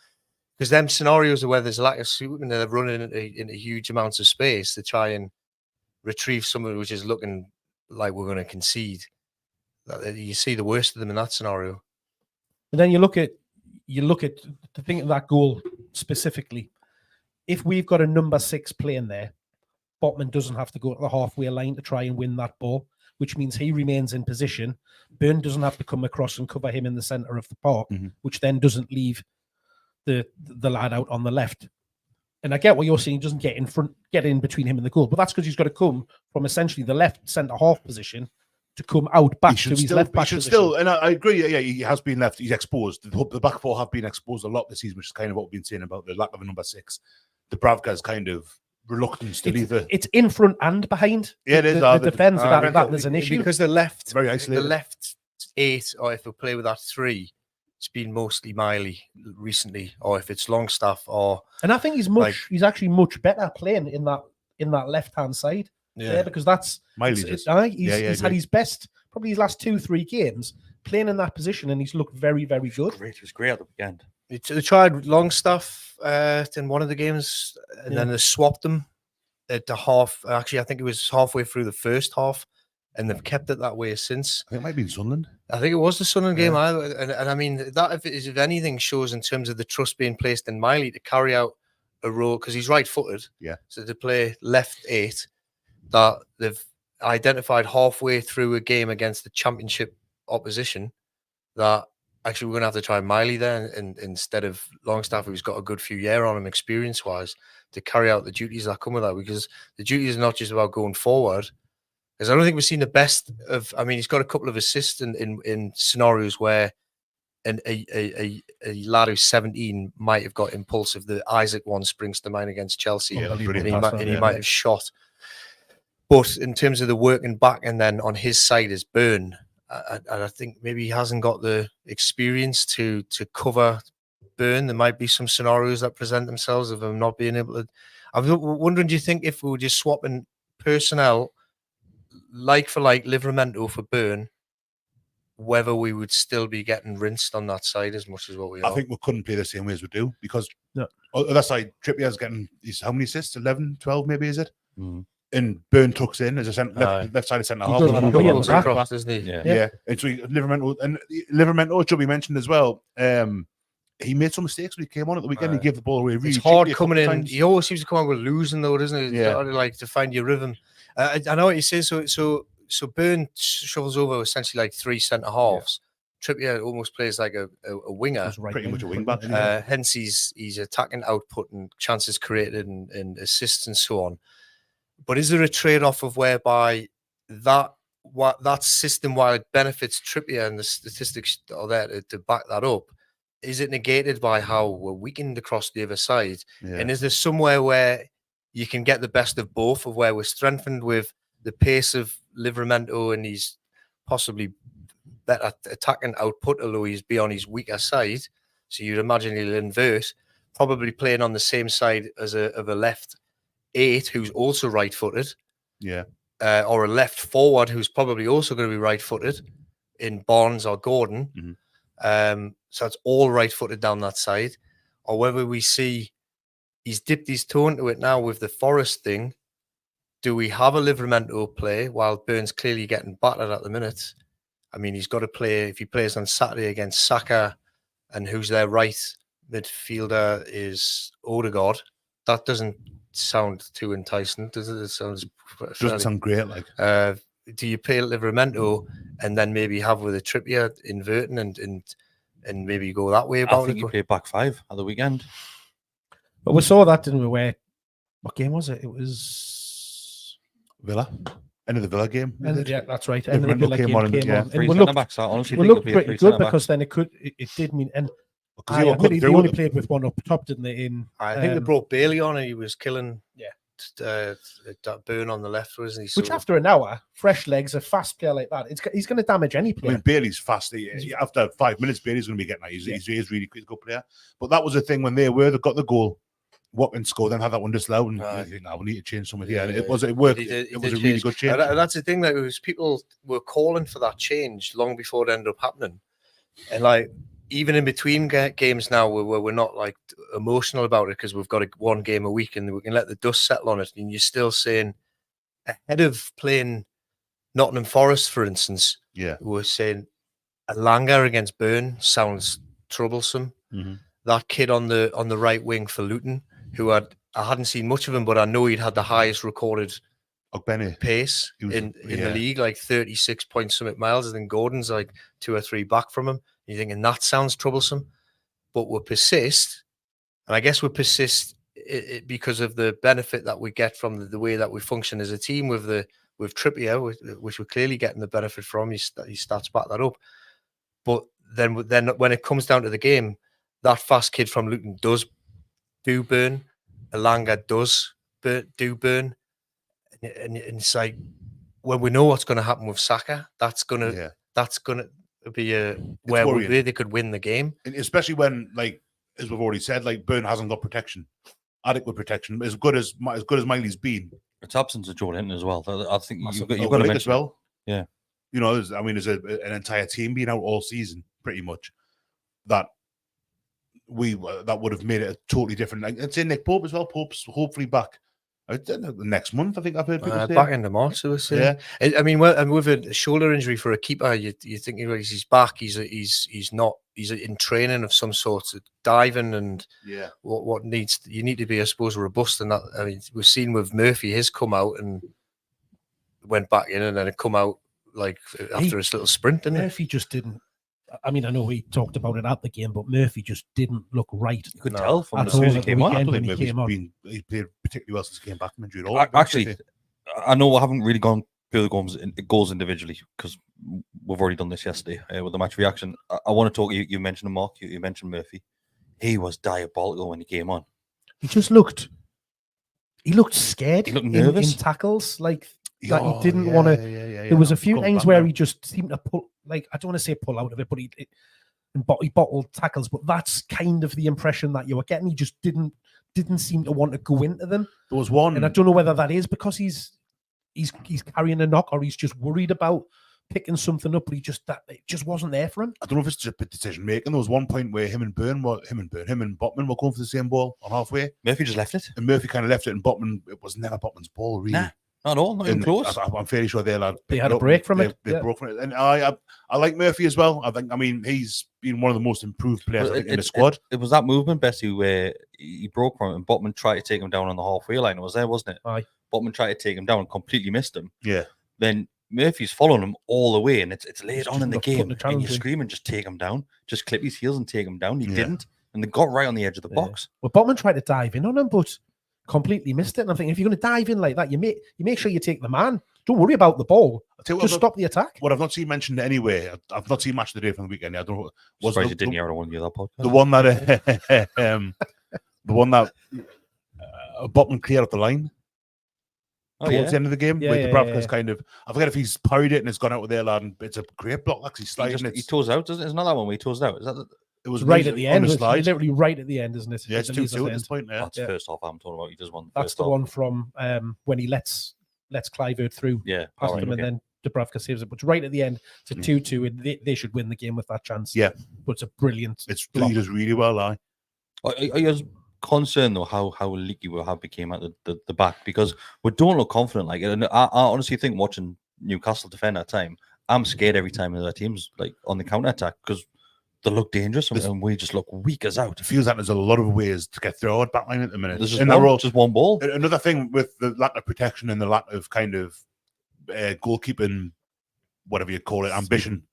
S4: Because them scenarios are where there's a lack of sweeping, they're running into huge amounts of space to try and retrieve someone which is looking like we're going to concede. You see the worst of them in that scenario.
S2: And then you look at the thing of that goal specifically. If we've got a number 6 playing there, Botman doesn't have to go to the halfway line to try and win that ball, which means he remains in position. Burn doesn't have to come across and cover him in the centre of the park, which then doesn't leave the lad out on the left. And I get what you're saying, he doesn't get in between him and the goal, but that's because he's got to come from essentially the left centre half position to come out back to his left back position.
S3: And I agree, yeah, he has been left, he's exposed. The back four have been exposed a lot this season, which is kind of what we've been saying about the lack of a number 6. Dubravka's kind of reluctance to leave it.
S2: It's in front and behind.
S3: Yeah, it is.
S2: The defence, that there's an issue.
S4: Because the left,
S3: very isolated.
S4: The left 8, or if we play with that 3, it's been mostly Miley recently, or if it's Longstaff,
S2: and I think he's actually much better playing in that left hand side. Yeah, because that's
S3: Miley.
S2: He's had his best, probably his last 2-3 games playing in that position, and he's looked very, very good.
S1: It was great at the weekend.
S4: They tried Longstaff in one of the games, and then they swapped them at the half. Actually, I think it was halfway through the first half, and they've kept it that way since.
S3: I think it might be in Sunderland.
S4: I think it was the Sunderland game, and I mean that if anything shows in terms of the trust being placed in Miley to carry out a role because he's right-footed.
S3: Yeah. So
S4: to play left 8, that they've identified halfway through a game against the championship opposition that actually we're going to have to try Miley there and instead of Longstaff, who's got a good few years on him experience-wise, to carry out the duties that come with that, because the duty is not just about going forward. Because I don't think we've seen the best of. I mean, he's got a couple of assists in scenarios where a lad who's 17 might have got impulsive. The Isaac one springs to mind against Chelsea, and he might have shot. But in terms of the working back, and then on his side is Burn, and I think maybe he hasn't got the experience to cover Burn. There might be some scenarios that present themselves of him not being able to. I'm wondering, do you think if we were just swapping personnel, like for like, Livramento for Burn, whether we would still be getting rinsed on that side as much as what we are?
S3: I think we couldn't play the same way as we do, because on that side, Trippier's getting how many assists? 11, 12 maybe, is it? And Burn tucks in as a left side of centre half. Yeah. And so Livramento should be mentioned as well. He made some mistakes when he came on at the weekend. He gave the ball away really.
S4: It's hard coming in. Times. He always seems to come on with losing, though, doesn't he? Yeah. Like to find your rhythm. I know what you say. So Burn shovels over essentially like 3 centre halves. Yeah. Trippier almost plays like a winger,
S3: pretty much a wing back.
S4: Hence he's attacking output and chances created and assists and so on. But is there a trade-off of whereby that system, while it benefits Trippier and the statistics are there to back that up, is it negated by how we're weakened across the other side? Yeah. And is there somewhere where you can get the best of both, of where we're strengthened with the pace of Livramento and he's possibly better attacking output, although he's be on his weaker side. So you'd imagine he'll invert, probably playing on the same side as a left 8 who's also right-footed.
S3: Yeah.
S4: Or a left forward who's probably also going to be right-footed in Barnes or Gordon. So it's all right-footed down that side. Or whether we see he's dipped his toe into it now with the Forest thing, do we have a Livramento play while Burns clearly getting battered at the minute? I mean, he's got to play, if he plays on Saturday against Saka, and who's their right midfielder is Odegaard. That doesn't sound too enticing, does it? It sounds
S3: Doesn't sound great. Like,
S4: do you play Livramento and then maybe have with a Trippier inverting and maybe go that way about
S1: I think
S4: it?
S1: you played back five at the weekend.
S2: But we saw that, didn't we? Where, what game was it? It was
S3: Villa. End of the Villa game.
S2: yeah, that's right.
S3: End of the Villa game on,
S2: came
S3: yeah.
S2: on.
S1: Three
S2: And we
S1: centre-backs. I honestly think
S2: looked
S1: you played
S2: pretty
S1: three
S2: good
S1: centre-backs.
S2: because then it did mean, and
S3: Because they were
S2: they
S3: cutting through
S2: only
S3: with
S2: played with one up top, didn't they?
S4: I think they brought Bailey on and he was killing
S2: Yeah.
S4: that Burn on the left, wasn't he?
S2: which after an hour, fresh legs, a fast player like that, he's going to damage any
S3: I
S2: player.
S3: mean, Bailey's fast. After 5 minutes, Bailey's going to be getting that. He's really quick, good player. But that was the thing when they got the goal. Watkins scored, then had that one disallowed, and you think, "Now we need to change something here." And it worked. It was a really good change.
S4: And that's the thing, that it was people were calling for that change long before it ended up happening. And like even in between games now, where we're not like emotional about it because we've got one game a week and we can let the dust settle on it. And you're still saying ahead of playing Nottingham Forest, for instance, we're saying Alanga against Burn sounds troublesome.
S3: Mm-hmm.
S4: That kid on the right wing for Luton, who I hadn't seen much of him, but I know he'd had the highest recorded pace in the league, like 36 point something miles. And then Gordon's like 2 or 3 back from him. You're thinking that sounds troublesome, but we'll persist. And I guess we persist because of the benefit that we get from the way that we function as a team with Trippier, which we're clearly getting the benefit from. He starts back that up. But then when it comes down to the game, that fast kid from Luton does do Burn. Alanga does do Burn. And it's like, when we know what's going to happen with Saka, that's going to be where they could win the game.
S3: And especially when, like, as we've already said, like, Burn hasn't got adequate protection, as good as Miley's been.
S1: It's absence of Joe Linton as well. I think you've got to
S3: mention
S1: mention
S3: as well.
S1: Yeah,
S3: you know, there's an entire team being out all season, pretty much. That would have made it a totally different. I'd say Nick Pope as well. Pope's hopefully back next month. I think I've heard people say
S4: back into March. Yeah, I mean, well, and with a shoulder injury for a keeper, you think he's back. He's in training of some sort, diving and what you need to be, I suppose, robust. And that, I mean, we've seen with Murphy, his come out and went back in, and then it come out like after his little sprint. Didn't
S2: Murphy just didn't. I mean, I know we talked about it at the game, but Murphy just didn't look right.
S1: You could tell from
S2: as soon as he came on.
S3: He played particularly well since he came back from injury.
S1: Actually, I know I haven't really gone through the goals individually because we've already done this yesterday with the match reaction. I want to talk. You mentioned him, Mark. You mentioned Murphy. He was diabolical when he came on.
S2: He just looked. He looked scared.
S1: He looked nervous
S2: in tackles. Like he didn't want to. There was a few times where he just seemed to pull. Like, I don't want to say pull out of it, but he bottled tackles. But that's kind of the impression that you were getting. He just didn't seem to want to go into them.
S3: There was one,
S2: and I don't know whether that is because he's carrying a knock or he's just worried about picking something up. But it just wasn't there for him.
S3: I don't know if it's just a decision making. There was one point where him and Botman were going for the same ball on halfway.
S1: Murphy just left it,
S3: and Murphy kind of left it, and Botman, it was never Botman's ball really.
S1: Nah. Not at all, not even close.
S3: I'm fairly sure they
S2: had a break from it.
S3: They broke from it, and I like Murphy as well. I mean, he's been one of the most improved players in the squad.
S1: It was that movement, Besty, where he broke from it, and Botman tried to take him down on the halfway line. It was there, wasn't it?
S2: Aye.
S1: Botman tried to take him down and completely missed him.
S3: Yeah.
S1: Then Murphy's following him all the way, and it's late on in the game, and you're
S2: in.
S1: screaming, just take him down, just clip his heels and take him down. He didn't, and they got right on the edge of the box.
S2: Well, Botman tried to dive in on him, but completely missed it. And I'm thinking, if you're going to dive in like that, you make sure you take the man. Don't worry about the ball. Just stop the attack.
S3: What I've not seen mentioned anyway, I've not seen Match of the Day from the weekend. I don't know.
S1: Was you didn't hear one of the other podcasts?
S3: The one that Botman cleared up the line towards the end of the game. Dubravka's kind of, I forget if he's parried it and it's gone out with there, lad. And it's a great block. Actually, sliding.
S1: He toes out. Isn't that one where he toes out? Is that?
S3: It was
S2: right at the end.
S3: It's
S2: literally right at the end, isn't it?
S3: Yeah, it's 2-2 at this point. Yeah.
S1: That's first half. I'm talking about. He does one.
S2: That's the one from when he lets Clivert through.
S1: Yeah,
S2: past him, and then Dubravka saves it. But right at the end, it's a 2-2, and they should win the game with that chance.
S3: Yeah,
S2: but it's a brilliant.
S3: He does really well.
S1: Are you concerned though how leaky we have became at the back, because we don't look confident like it. And I honestly think watching Newcastle defend that time, I'm scared every time their team's like on the counter attack, because they look dangerous and we just look weak as out.
S3: It feels like there's a lot of ways to get through our backline at the minute.
S1: There's just
S3: And
S1: one ball.
S3: Another thing with the lack of protection and the lack of kind of goalkeeping, whatever you call it, ambition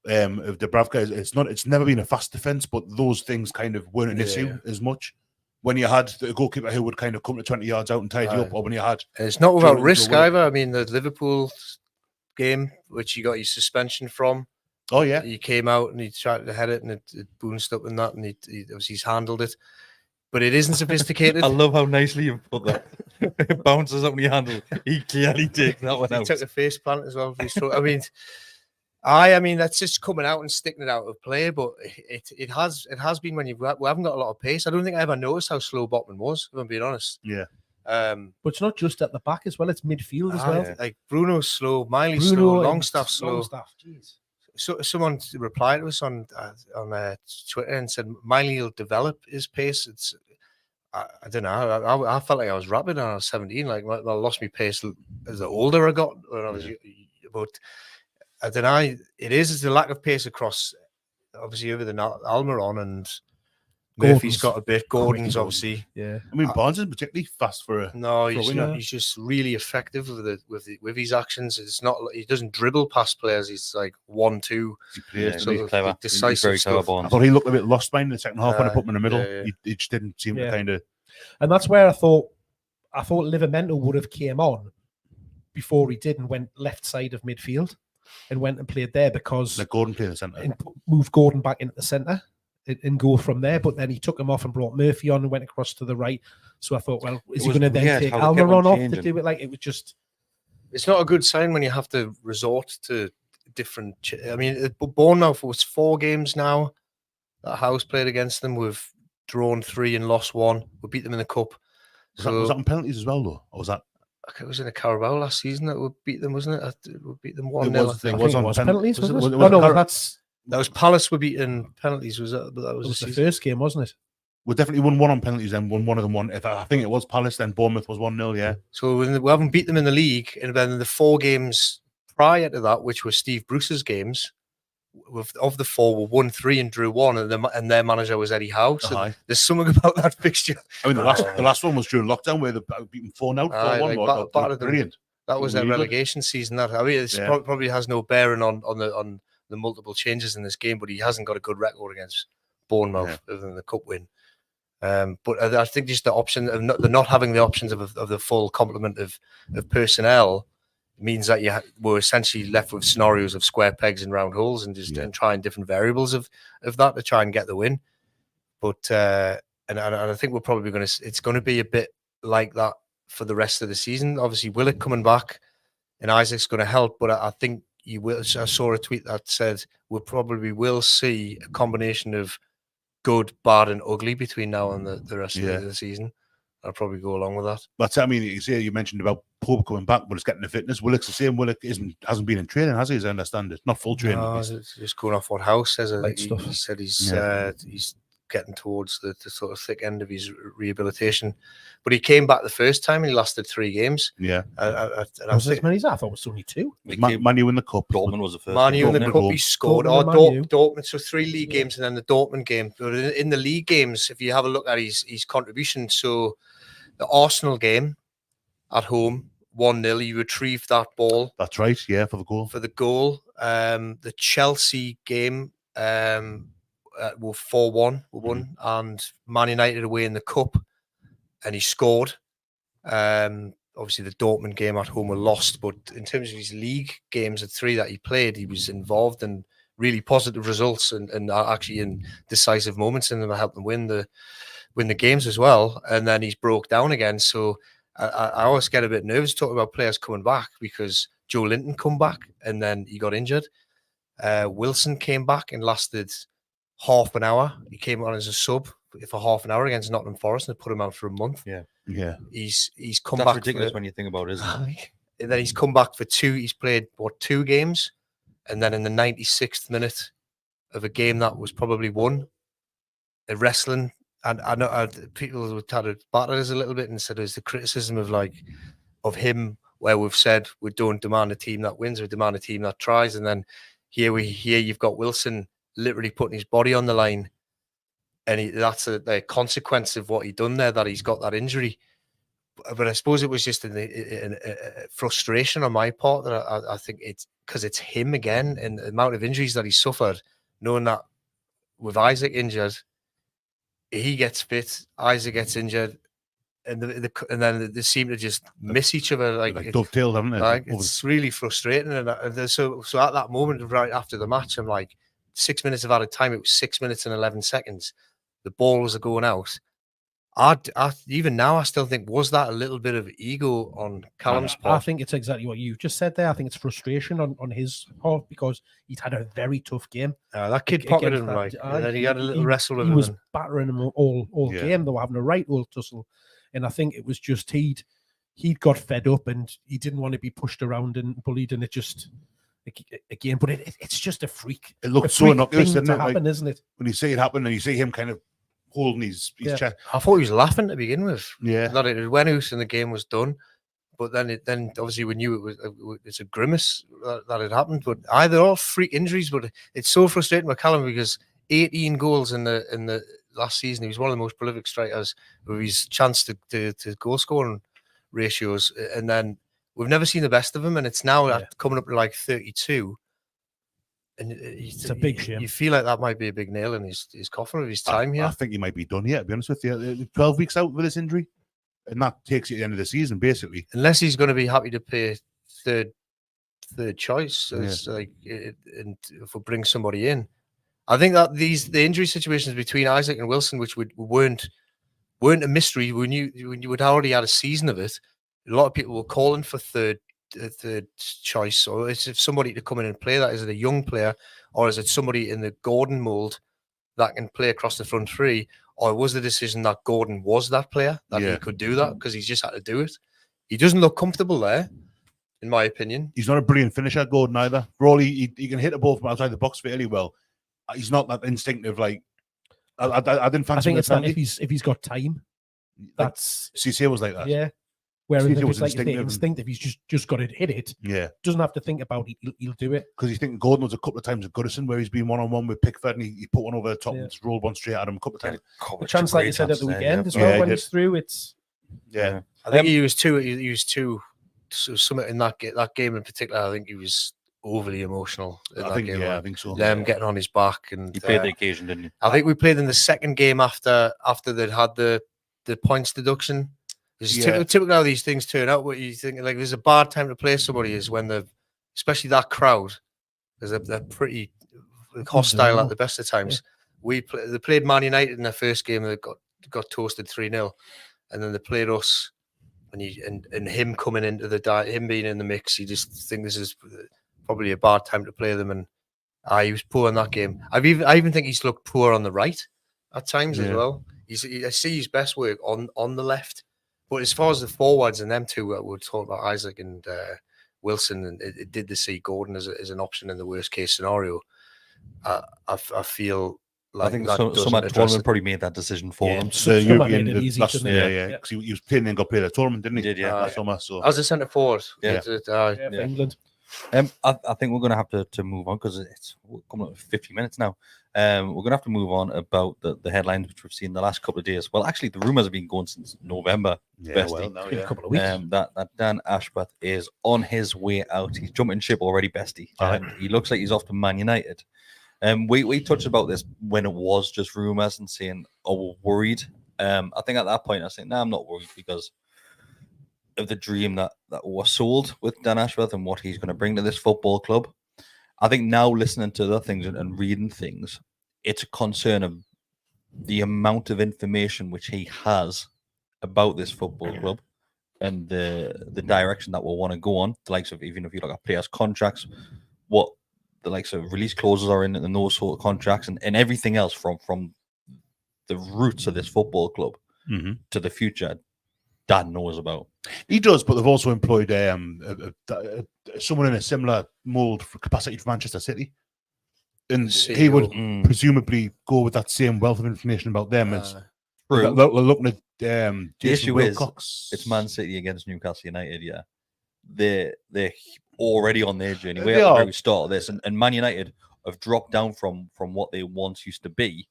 S3: of Dubravka, it's never been a fast defense, but those things kind of weren't an issue as much. When you had the goalkeeper who would kind of come to 20 yards out and tie you up, or when you had...
S4: It's not without risk either. I mean, the Liverpool game, which you got your suspension from,
S3: oh yeah,
S4: he came out and he tried to head it and it bounced up and that, and he's handled it, but it isn't sophisticated.
S1: I love how nicely you put that. It bounces up when you handle. He clearly takes that one out.
S4: He took the face plant as well. I mean that's just coming out and sticking it out of play, but it has been when we haven't got a lot of pace. I don't think I ever noticed how slow Botman was, if I'm being honest.
S3: Yeah.
S2: But it's not just at the back as well; it's midfield as well.
S4: Yeah. Like Bruno's slow, Miley's slow, Longstaff's slow.
S2: Longstaff, jeez.
S4: So someone replied to us on Twitter and said Miley will develop his pace. I don't know. I felt like I was rapid when I was 17. Like I lost my pace as the older I got. When I was, but I don't know. It's the lack of pace across. Obviously, over the Almiron and Murphy's got a bit. Gordon's obviously.
S2: Yeah.
S3: I mean, Barnes isn't particularly fast for a.
S4: No, he's just really effective with his actions. It's not. He doesn't dribble past players. He's like 1-2.
S1: He's clever.
S4: Decisive
S1: he's very clever.
S3: I thought he looked a bit lost behind in the second half when I put him in the middle.
S4: Yeah.
S3: He just didn't seem to kind of.
S2: And that's where I thought Livramento would have came on before he did and went left side of midfield and went and played there, because
S3: Let Gordon play in the centre
S2: and moved Gordon back into the centre and go from there. But then he took him off and brought Murphy on and went across to the right. So I thought, well, is he going to then take Almiron off to do it? Like it was just.
S4: It's not a good sign when you have to resort to different. I mean, Bournemouth was 4 games now that House played against them. We've drawn 3 and lost 1. We beat them in the cup.
S3: Was that on penalties as well, though? Or was that?
S4: It was in a Carabao last season that we beat them, wasn't it? We beat them 1-0.
S2: It was on penalties.
S4: That was Palace. We beat in penalties. Was that? But that was
S2: the first game, wasn't it?
S3: We definitely won 1 on penalties and won one of them 1. I think it was Palace. Then Bournemouth was 1-0. Yeah.
S4: So we haven't beat them in the league, and then the 4 games prior to that, which were Steve Bruce's games, of the 4, we won 3 and drew 1, and their manager was Eddie Howe. So there's something about that fixture.
S3: I mean, the last one was during lockdown where they beat them 4-0, 4-1. Brilliant.
S4: That was their relegation season. That I mean, it probably has no bearing on the multiple changes in this game, but he hasn't got a good record against Bournemouth other than the cup win. But I think just the option of not having the options of the full complement of personnel means that we're essentially left with scenarios of square pegs and round holes, and just and trying different variables of that to try and get the win. But and I think we're probably it's going to be a bit like that for the rest of the season. Obviously, Willock coming back and Isaac's going to help, but I think you will. I saw a tweet that said we probably will see a combination of good, bad, and ugly between now and the rest of the season. I'll probably go along with that.
S3: But I mean, you mentioned about Pope coming back, but it's getting the fitness. Willock's the same. Willock hasn't been in training, has he? As I understand it, not full training.
S4: No, it's just going off what House says. He said he's getting towards the sort of thick end of his rehabilitation, but he came back the first time and he lasted 3 games.
S3: Yeah,
S2: was as many as I thought it was only 2.
S3: Manu in the cup.
S1: Dortmund was the first.
S4: Manu in the cup, he scored. Dortmund, so 3 league games and then the Dortmund game. But in the league games, if you have a look at his contribution, so the Arsenal game at home, 1-0, he retrieved that ball.
S3: That's right, yeah, for the goal.
S4: The Chelsea game, were 4-1, we won, and Man United away in the cup, and he scored. Obviously, the Dortmund game at home were lost, but in terms of his league games, the 3 that he played, he was involved in really positive results and actually in decisive moments in them, helped them win the games as well. And then he's broke down again. So I always get a bit nervous talking about players coming back, because Joe Linton come back and then he got injured. Wilson came back and lasted half an hour. He came on as a sub for half an hour against Nottingham Forest and put him out for a month.
S3: Yeah.
S4: He's come
S1: That's
S4: back.
S1: ridiculous when you think about it, isn't it?
S4: And then he's come back for 2. He's played 2 games, and then in the 96th minute of a game that was probably won, a wrestling and I know people would try to batter us a little bit and said there's the criticism of him where we've said we don't demand a team that wins, we demand a team that tries, and then here you've got Wilson literally putting his body on the line, and that's a consequence of what he done there, that he's got that injury. But I suppose it was just a frustration on my part that I think it's because it's him again and the amount of injuries that he suffered, knowing that with Isaac injured, he gets fit, Isaac gets injured, and then they seem to just miss each other. Like
S3: dovetailed, haven't they?
S4: Like, it's really frustrating. And so at that moment, right after the match, I'm like, 6 minutes of added time, it was 6 minutes and 11 seconds. The ball was going out. Even now, I still think, was that a little bit of ego on Callum's part?
S2: I think it's exactly what you just said there. I think it's frustration on his part because he'd had a very tough game.
S4: That kid pocketed him, right? And then he had a little wrestle with him.
S2: He was battering him all game. They were having a right old tussle. And I think it was just he'd got fed up and he didn't want to be pushed around and bullied. And it just, again, but it's just a freak.
S3: It looked so innocuous,
S2: didn't it? Happen, isn't it?
S3: When you see it happen and you see him kind of holding his chest.
S4: I thought he was laughing to begin with.
S3: Yeah.
S4: That it went out and the game was done. But then obviously we knew it's a grimace that had happened. But they're all freak injuries. But it's so frustrating with Callum because 18 goals in the last season. He was one of the most prolific strikers with his chance to goal scoring ratios. And then we've never seen the best of him. And it's now coming up to like 32. And
S2: it's a big shame.
S4: You feel like that might be a big nail in his coffin of his time here.
S3: I think he might be done yet, to be honest with you. 12 weeks out with this injury. And that takes you to the end of the season, basically.
S4: Unless he's going to be happy to play third choice. It's like, and if we bring somebody in. I think that the injury situations between Isaac and Wilson, which weren't a mystery, we knew you would already had a season of it. A lot of people were calling for third choice, or is it somebody to come in and play that? Is it a young player, or is it somebody in the Gordon mold that can play across the front three? Or was the decision that Gordon was that player, that he could do that because he's just had to do it? He doesn't look comfortable there, in my opinion.
S3: He's not a brilliant finisher, Gordon, either. Rawley, he can hit a ball from outside the box fairly well. He's not that instinctive. Like I didn't fancy.
S2: I think it's that if he's got time, that's
S3: CC was like that.
S2: Yeah. Whereas if
S3: was
S2: it's like instinctive, he's just got to hit it.
S3: Yeah.
S2: Doesn't have to think about it. He'll do it.
S3: Because you think Gordon was a couple of times at Goodison where he's been one-on-one with Pickford and he put one over the top and just rolled one straight at him a couple of times.
S2: A chance like you said at the weekend as well when he's through. It's
S3: I
S4: think he was too. So something in that game in particular, I think he was overly emotional in that game.
S3: I think so.
S4: Them getting on his back, and
S1: he played the occasion, didn't he?
S4: I think we played in the second game after they'd had the points deduction. It's typical how these things turn out. What you think, like, there's a bad time to play somebody is when especially that crowd, because they're pretty hostile at the best of times. They played Man United in their first game. They got toasted 3-0, and then they played us. And him coming into him being in the mix, you just think this is probably a bad time to play them. And he was poor in that game. I even think he's looked poor on the right at times as well. I see his best work on the left. But as far as the forwards and them two, we're talking about Isaac and Wilson, and it did see Gordon as an option in the worst case scenario. I feel like
S1: I think some at tournament probably made that decision for them.
S2: So European, because
S3: he was playing and got played at tournament, didn't he?
S1: He did,
S3: last summer. So
S4: as a centre forward,
S2: for England.
S1: I think we're going to have to move on because it's coming up to 50 minutes now. We're going to have to move on about the headlines which we've seen the last couple of days. Well, actually, the rumours have been going since November.
S2: A couple of weeks.
S1: That Dan Ashworth is on his way out. He's jumping ship already, Besty. He looks like he's off to Man United. We touched about this when it was just rumours and saying, we're worried. I think at that point, I said, I'm not worried because of the dream that was sold with Dan Ashworth and what he's going to bring to this football club. I think now listening to the things and reading things, it's a concern of the amount of information which he has about this football club and the direction that we'll want to go on. The likes of, even if you look at players' contracts, what the likes of release clauses are in and those sort of contracts and everything else from the roots of this football club to the future. Dan knows about.
S3: He does, but they've also employed someone in a similar mould for capacity for Manchester City, and he would presumably go with that same wealth of information about them as
S1: True.
S3: They're looking at
S1: The
S3: Jason
S1: issue is,
S3: Wilcox.
S1: it's Man City against Newcastle United. Yeah, they're already on their journey. We're
S3: They
S1: at the
S3: are.
S1: very start of this, and Man United have dropped down from what they once used to be.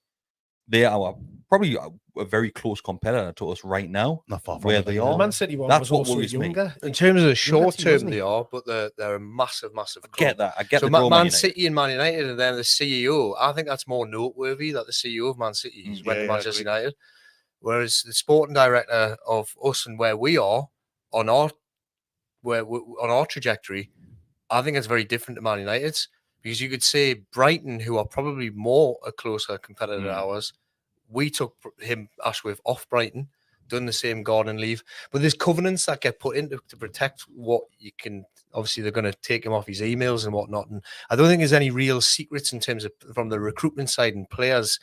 S1: They are probably a very close competitor to us right now.
S3: Not far from
S1: where
S3: it,
S1: they
S3: yeah.
S2: The
S1: are.
S2: Man City one
S1: That's
S2: was
S1: what
S2: also
S1: worries me.
S2: younger.
S4: In terms of the short
S2: team,
S4: term,
S2: wasn't he?
S4: they are, but they're a massive
S1: I get that. I get
S4: So
S1: the draw,
S4: Man
S1: United.
S4: City and Man United, and then the CEO. I think that's more noteworthy that the CEO of Man City is went to Manchester United, whereas the sporting director of us and where we are on our trajectory, I think it's very different to Man United's, because you could say Brighton, who are probably more a closer competitor to ours, we took him, Ashworth, off Brighton, done the same garden leave. But there's covenants that get put in to protect what you can. Obviously, they're going to take him off his emails and whatnot. And I don't think there's any real secrets in terms of from the recruitment side and players.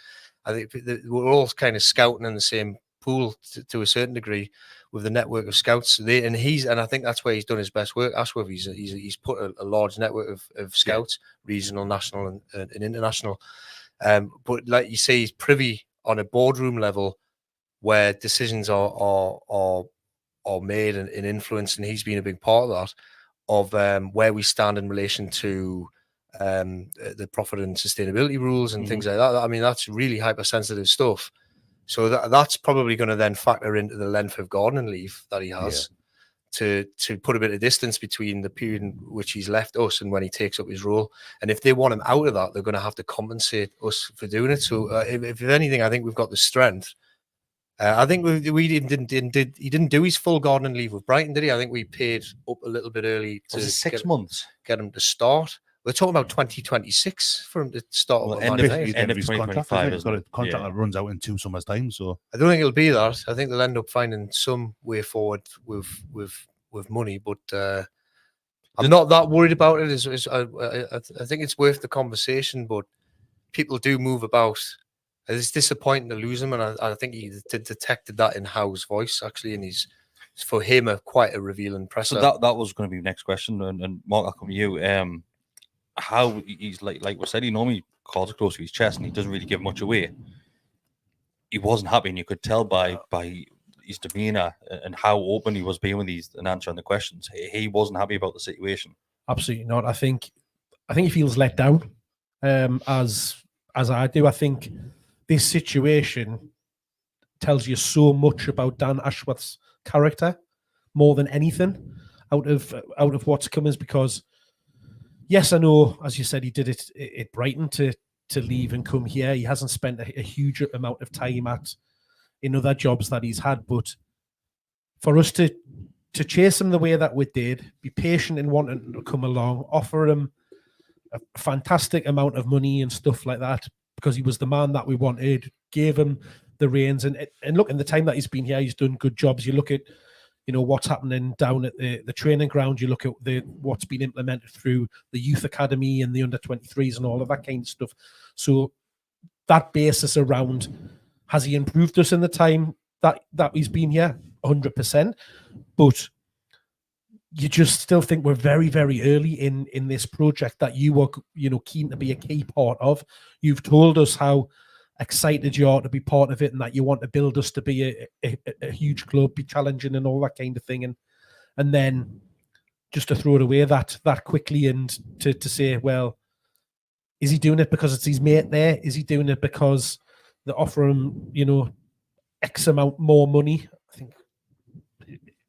S4: I think we're all kind of scouting in the same pool to a certain degree with the network of scouts. And I think that's where he's done his best work. Ashworth, he's put a large network of scouts, regional, national, and international. But like you say, he's privy on a boardroom level where decisions are made and influenced, and he's been a big part of that, of where we stand in relation to the profit and sustainability rules and things like that. I mean, that's really hypersensitive stuff. So that's probably going to then factor into the length of gardening leave that he has to put a bit of distance between the period in which he's left us and when he takes up his role. And if they want him out of that, they're going to have to compensate us for doing it. So if anything, I think we've got the strength. I think he didn't do his full gardening leave with Brighton, did he? I think we paid up a little bit early to
S1: Was it 6 months?
S4: Get him to start. We're talking about 2026 for him to start.
S1: Well,
S4: with
S1: end
S4: Man
S1: of-
S4: United.
S1: end of
S3: his contract,
S1: 2025,
S3: He's got a
S1: isn't it?
S3: contract
S1: Yeah.
S3: that runs out in 2 summers' time. So
S4: I don't think it'll be that. I think they'll end up finding some way forward with money, but I'm not that worried about it. I think it's worth the conversation, but people do move about. It's disappointing to lose him, and I think he detected that in Howe's voice actually, and he's for him quite a revealing presser.
S1: So that was going to be the next question, and Mark, I'll come to you. How he's like we said, he normally calls it close to his chest, and he doesn't really give much away. He wasn't happy, and you could tell by his demeanor and how open he was being with these and answering the questions. He wasn't happy about the situation.
S2: Absolutely not. I think he feels let down, as I do. I think this situation tells you so much about Dan Ashworth's character, more than anything, out of what's come, is because, yes, I know, as you said, he did it at Brighton to leave and come here. He hasn't spent a huge amount of time in other jobs that he's had, but for us to chase him the way that we did, be patient in wanting to come along, offer him a fantastic amount of money and stuff like that, because he was the man that we wanted, gave him the reins, and look, in the time that he's been here, he's done good jobs. You look at, what's happening down at the training ground. You look at what's been implemented through the youth academy and the under-23s and all of that kind of stuff. So that basis around, has he improved us in the time that he's been here? 100%. But you just still think we're very, very early in this project that you are, keen to be a key part of. You've told us how excited you are to be part of it, and that you want to build us to be a huge club, be challenging and all that kind of thing. And then just to throw it away that quickly, and to say, well, is he doing it because it's his mate there? Is he doing it because they offer him, X amount more money? I think,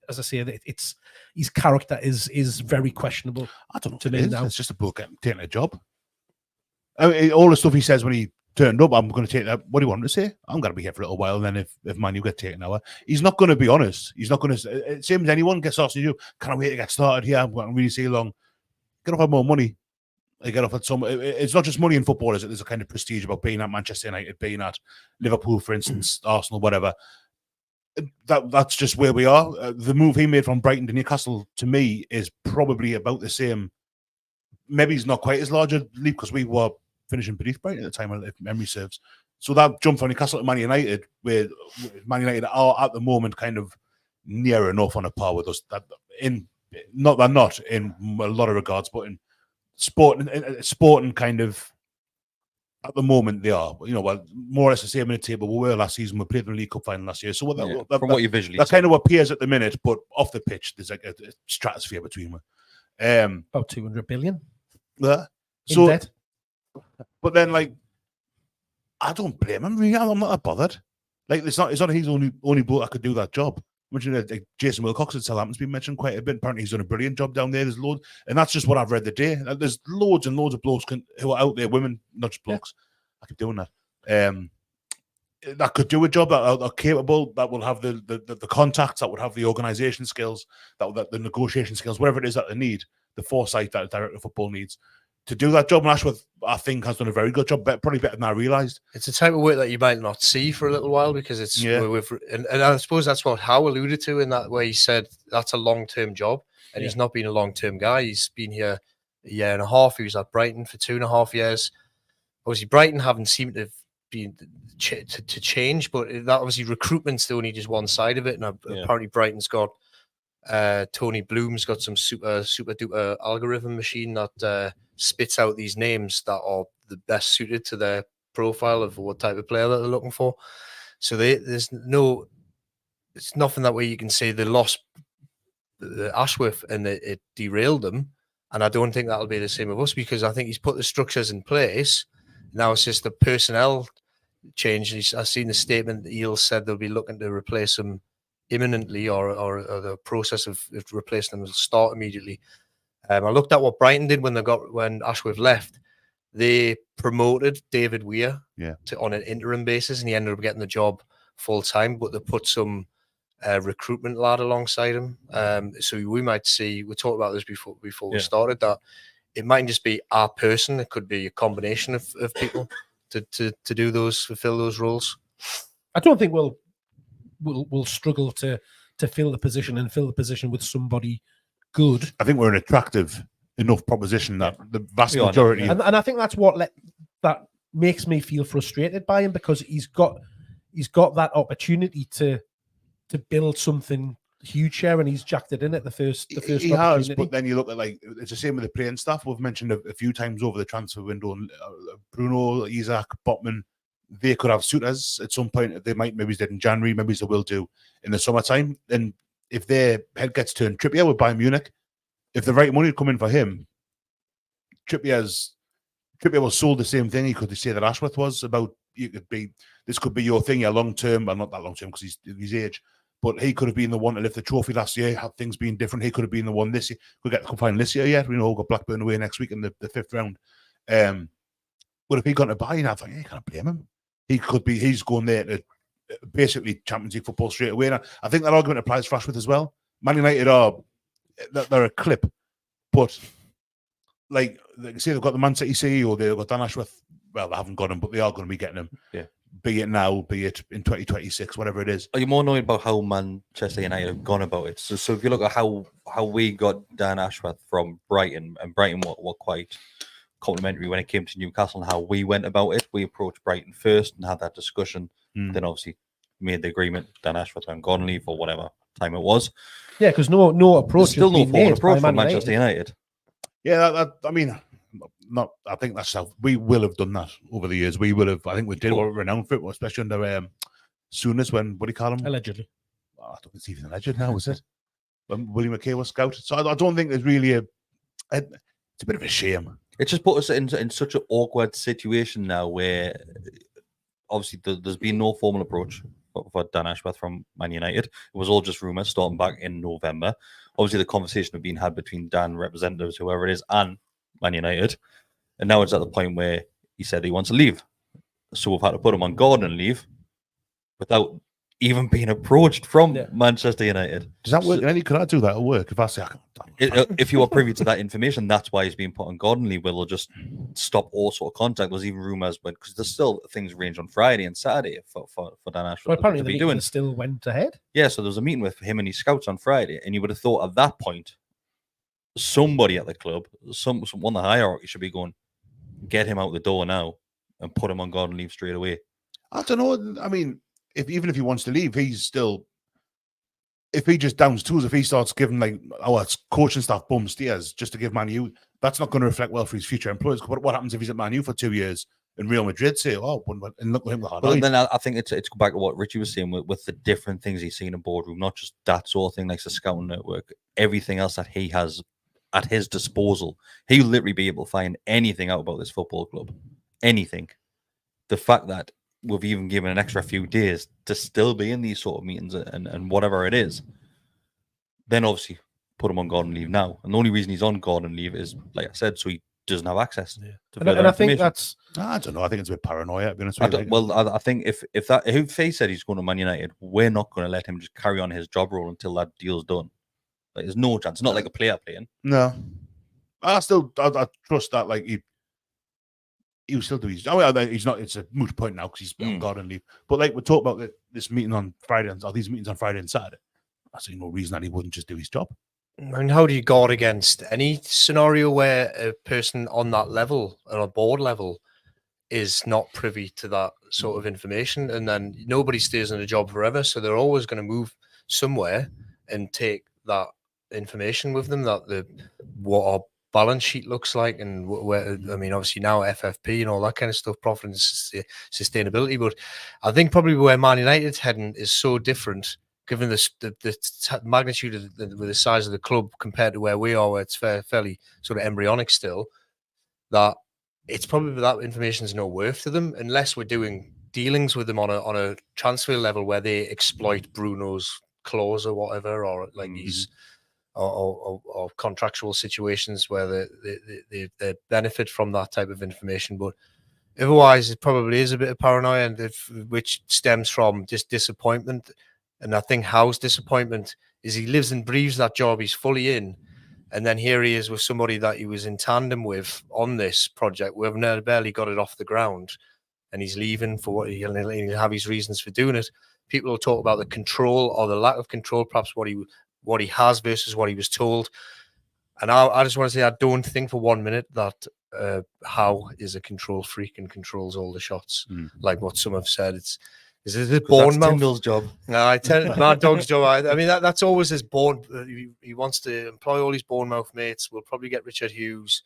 S2: as I say, it's his character is very questionable.
S3: I don't know
S2: to
S3: what
S2: me
S3: it is.
S2: now.
S3: It's just about taking a job. I mean, all the stuff he says when he turned up, I'm going to take that. What do you want him to say? I'm going to be here for a little while, and then if Man U get taken over, he's not going to be honest. He's not going to. Same as anyone gets asked to do. Can't wait to get started here. I'm going to really see long. Get offered more money. They get offered some. It's not just money in football. There's a kind of prestige about being at Manchester United, being at Liverpool, for instance, Arsenal, whatever. That's just where we are. The move he made from Brighton to Newcastle, to me, is probably about the same. Maybe it's not quite as large a leap, because we were finishing beneath Brighton at the time, if memory serves. So that jump from Newcastle to Man United, where Man United are at the moment kind of near enough on a par with us. That not in a lot of regards, but in sport and kind of At the moment, they are. Well, more or less the same in the table. We were last season. We played in the League Cup final last year. So
S1: from what you visually
S3: that's
S1: said.
S3: kind of what appears at the minute. But off the pitch, there's like a stratosphere between them.
S2: About 200 billion
S3: Yeah.
S2: in
S3: So,
S2: debt.
S3: but then, like, I don't blame him. Really. I'm not that bothered. Like, it's not he's only bloke that could do that job. Like Jason Wilcox at Southampton's been mentioned quite a bit. Apparently, he's done a brilliant job down there. There's loads, and that's just what I've read today. There's loads and loads of blokes who are out there, women, not just blokes. Yeah. I keep doing that. That could do a job, that are capable, that will have the contacts, that would have the organisation skills, that the negotiation skills, whatever it is that they need, the foresight that a director of football needs to do that job. And Ashworth, I think, has done a very good job, probably better than I realised.
S4: It's a type of work that you might not see for a little while because it's and I suppose that's what Howe alluded to in that way. He said that's a long-term job, and he's not been a long-term guy. He's been here a year and a half. He was at Brighton for 2.5 years. Obviously, Brighton haven't seemed to have been to change, but that obviously recruitment's only just one side of it, and apparently Brighton's got Tony Bloom's got some super duper algorithm machine that spits out these names that are the best suited to their profile of what type of player that they're looking for. So it's nothing that way you can say they lost the Ashworth and it derailed them. And I don't think that'll be the same with us because I think he's put the structures in place. Now it's just the personnel change. I've seen the statement that Eel said they'll be looking to replace him imminently or the process of replacing them will start immediately. I looked at what Brighton did when Ashworth left. They promoted David Weir on an interim basis, and he ended up getting the job full time. But they put some recruitment lad alongside him. So we might see. We talked about this before we started that it mightn't just be our person. It could be a combination of people to fulfill those roles.
S2: I don't think we'll struggle to fill the position and fill the position with somebody good.
S3: I think we're an attractive enough proposition that the vast majority,
S2: and I think that's what that makes me feel frustrated by him because he's got that opportunity to build something huge here, and he's jacked it in at the first. He has,
S3: but then you look at it's the same with the playing staff. We've mentioned a few times over the transfer window. Bruno, Isaac, Botman, they could have suitors at some point. They might, maybe did in January, maybe they will do in the summertime. And if their head gets turned, Trippier would Bayern Munich. If the right money would come in for him, Trippier was sold the same thing. He could say that Ashworth was about. This could be your thing, long term, but not that long term because he's his age. But he could have been the one to lift the trophy last year. Had things been different, he could have been the one this year. We'll get the cup final this year yet. We know we've got Blackburn away next week in the 5th round. But if he got to Bayern, I think you can't blame him. He's going there to basically Champions League football straight away. And I think that argument applies for Ashworth as well. Man United they're a clip, but like say they've got the Man City CEO, they've got Dan Ashworth. Well, they haven't got him, but they are going to be getting him.
S1: Yeah.
S3: Be it now, be it in 2026, whatever it is.
S1: Are you more annoyed about how Manchester United have gone about it? So if you look at how we got Dan Ashworth from Brighton, and Brighton were quite complimentary when it came to Newcastle and how we went about it. We approached Brighton first and had that discussion. Then obviously made the agreement. Dan Ashworth went on leave or whatever time it was.
S2: Yeah, because no approach.
S1: There's still no formal approach from Manchester United.
S3: Yeah, I mean, I think that's how we will have done that over the years. We will have. I think we did what we're renowned for it, especially under Sooners when what do you call him?
S2: Allegedly.
S3: I don't think it's even alleged now, is it? When Willie McKay was scout. So I don't think there's really it's a bit of a shame.
S1: It just put us in such an awkward situation now where obviously there's been no formal approach for Dan Ashworth from Man United. It was all just rumours starting back in November. Obviously, the conversation had been had between Dan representatives, whoever it is, and Man United. And now it's at the point where he said he wants to leave. So we've had to put him on garden leave without even being approached from Manchester United.
S3: Does that work? Could I do that at work? If I say
S1: if you are privy to that information, that's why he's being put on garden leave. They'll just stop all sort of contact. There's even rumours, but because there's still things arranged on Friday and Saturday for Dan Ashworth.
S2: Well, apparently the meeting still went ahead.
S1: Yeah, so there was a meeting with him and his scouts on Friday, and you would have thought at that point, somebody at the club, someone in the hierarchy should be going, get him out the door now and put him on garden leave straight away.
S3: I don't know. I mean, even if he wants to leave, he's still. If he just downs tools, if he starts giving our coaching staff bum steers just to give Man U, that's not going to reflect well for his future employers. What happens if he's at Man U for 2 years in Real Madrid say, "Oh," and look at him.
S1: But then I think it's back to what Richie was saying with the different things he's seen in boardroom, not just that sort of thing, like the scouting network, everything else that he has at his disposal. He'll literally be able to find anything out about this football club, anything. The fact that we've even given an extra few days to still be in these sort of meetings and whatever it is, then obviously put him on garden leave now. And the only reason he's on garden leave is, like I said, so he doesn't have access to further
S2: And I think
S1: information.
S2: that's...
S3: I don't know. I think it's a bit paranoia, to be honest with you.
S1: Well, I think if he said he's going to Man United, we're not going to let him just carry on his job role until that deal's done. Like, there's no chance. It's not like a player playing.
S3: No. I trust that, like, he'll still do his job. He's not, it's a moot point now because he's on garden leave. But, like, we talked about this meeting on Friday, or these meetings on Friday and Saturday. I see no reason that he wouldn't just do his job.
S4: And how do you guard against any scenario where a person on that level, on a board level, is not privy to that sort of information? And then nobody stays in a job forever, so they're always going to move somewhere and take that information with them, that what our balance sheet looks like, and where, I mean, obviously now FFP and all that kind of stuff, profit and sustainability. But I think probably where Man United's heading is so different, given the magnitude of the size of the club compared to where we are, where it's fairly sort of embryonic still, that it's probably that information is no worth to them unless we're doing dealings with them on a transfer level where they exploit Bruno's clause or whatever, or like these or contractual situations where they benefit from that type of information. But otherwise, it probably is a bit of paranoia, and which stems from just disappointment. And I think Howe's disappointment is he lives and breathes that job. He's fully in. And then here he is with somebody that he was in tandem with on this project. We've barely got it off the ground. And he's leaving for what he'll have his reasons for doing it. People will talk about the control or the lack of control, perhaps what he has versus what he was told. And I just want to say, I don't think for 1 minute that Howe is a control freak and controls all the shots, like what some have said. Is it Bournemouth?
S1: Tyndall's job.
S4: No, Mad Dog's job. I mean, that's always his he wants to employ all his Bournemouth mates. We'll probably get Richard Hughes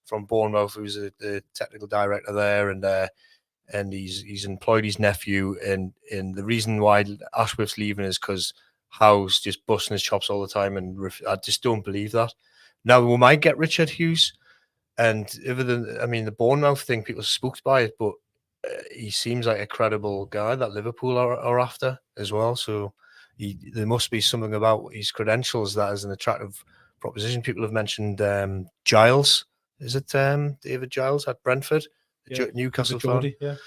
S4: from Bournemouth, who's the technical director there, and he's employed his nephew. And the reason why Ashworth's leaving is because Howe's just busting his chops all the time, and I just don't believe that. Now we might get Richard Hughes, and the Bournemouth thing, people are spooked by it, but he seems like a credible guy that Liverpool are after as well. So there must be something about his credentials that is an attractive proposition. People have mentioned Giles. Is it David Giles at Brentford?
S2: Yeah,
S4: Newcastle
S2: Geordie,
S4: fan.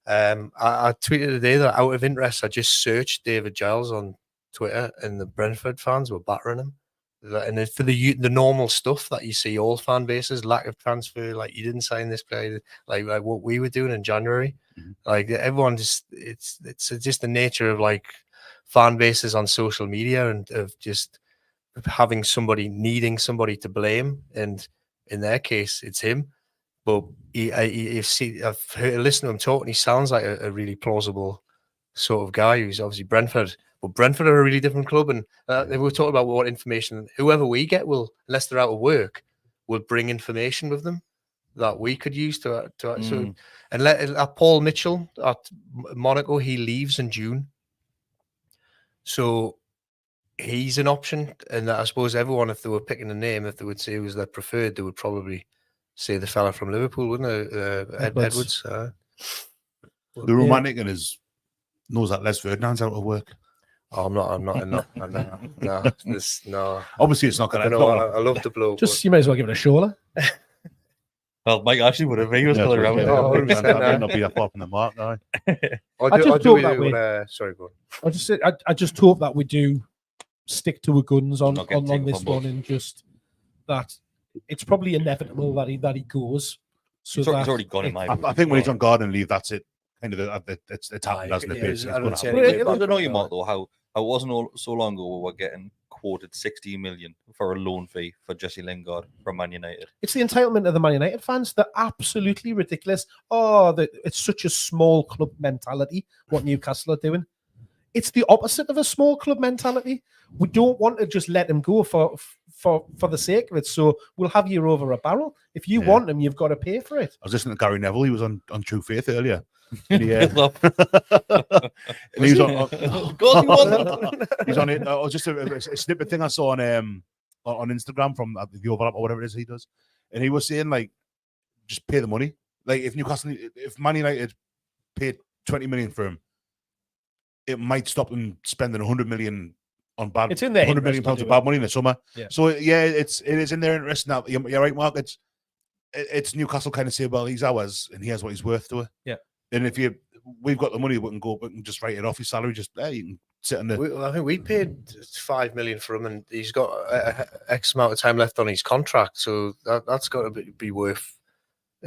S2: yeah.
S4: I tweeted today that out of interest, I just searched David Giles on Twitter, and the Brentford fans were battering him. And for the normal stuff that you see all fan bases, lack of transfer, like you didn't sign this player, like what we were doing in January, like everyone just it's just the nature of like fan bases on social media and of just having needing somebody to blame, and in their case it's him. But I've listened to him talk, and he sounds like a really plausible sort of guy who's obviously Brentford. But Brentford are a really different club, and we're talking about what information whoever we get will, unless they're out of work, will bring information with them that we could use to so, and let Paul Mitchell at Monaco, he leaves in June, so he's an option. And I suppose everyone, if they were picking a name, if they would say who was their preferred, they would probably say the fella from Liverpool, wouldn't they? Edwards.
S3: The romantic in his knows that Les Ferdinand's out of work.
S4: Oh, I'm not in that. No.
S3: Obviously, it's not going to happen.
S4: I love the bloke.
S2: You might as well give it a shoulder.
S1: Well, Mike actually would have. He was still around.
S3: That might not be that far from the mark now.
S4: Sorry, go on.
S2: I just hope that we do stick to our guns on this one, and just that it's probably inevitable that he goes. So
S1: he's already gone in my view.
S3: I think when he's on garden leave, that's it. Kind of it's happened, hasn't it?
S1: I don't know you, Mark, though, how it wasn't so long ago we were getting quoted 60 million for a loan fee for Jesse Lingard from Man United.
S2: It's the entitlement of the Man United fans. They're absolutely ridiculous. It's such a small club mentality what Newcastle are doing. it's the opposite of a small club mentality. We don't want to just let him go for the sake of it. So we'll have you over a barrel. If you want him, you've got to pay for it.
S3: I was listening to Gary Neville. He was on True Faith earlier. And he,
S1: Good luck.
S3: and he was on.
S1: Of course he wasn't.
S3: He's on it. Just a snippet thing I saw on Instagram from the overlap or whatever it is he does, and he was saying like, just pay the money. Like if Man United paid 20 million for him, it might stop them spending 100 million on bad.
S2: It's in their
S3: 100 million pounds of bad money in the summer.
S2: Yeah.
S3: So it is in their interest now. You're right, Mark. It's Newcastle kind of say, well, he's ours and he has what he's worth to it.
S2: Yeah.
S3: And if we've got the money, we can just write it off his salary. Just you can sit in the.
S4: I think we paid 5 million for him, and he's got X amount of time left on his contract, so that's got to be worth.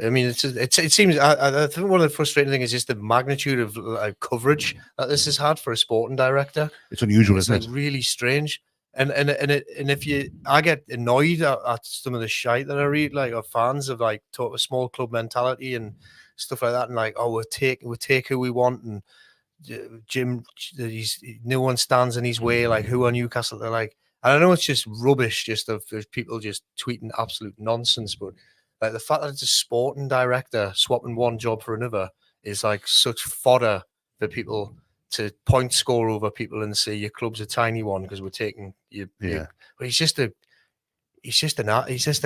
S4: I mean, it seems. I think one of the frustrating things is just the magnitude of coverage that this has had for a sporting director.
S3: It's unusual,
S4: It's
S3: isn't
S4: like really strange. And I get annoyed at some of the shite that I read, like of fans of like talk a small club mentality and stuff like that, and like, oh, we'll take who we want, and Jim, no one stands in his way. Like, who are Newcastle? They're like, I don't know, it's just rubbish, just of people just tweeting absolute nonsense. But like the fact that it's a sporting director swapping one job for another is like such fodder for people to point score over people and say your club's a tiny one because we're taking you.
S3: Yeah.
S4: But he's just a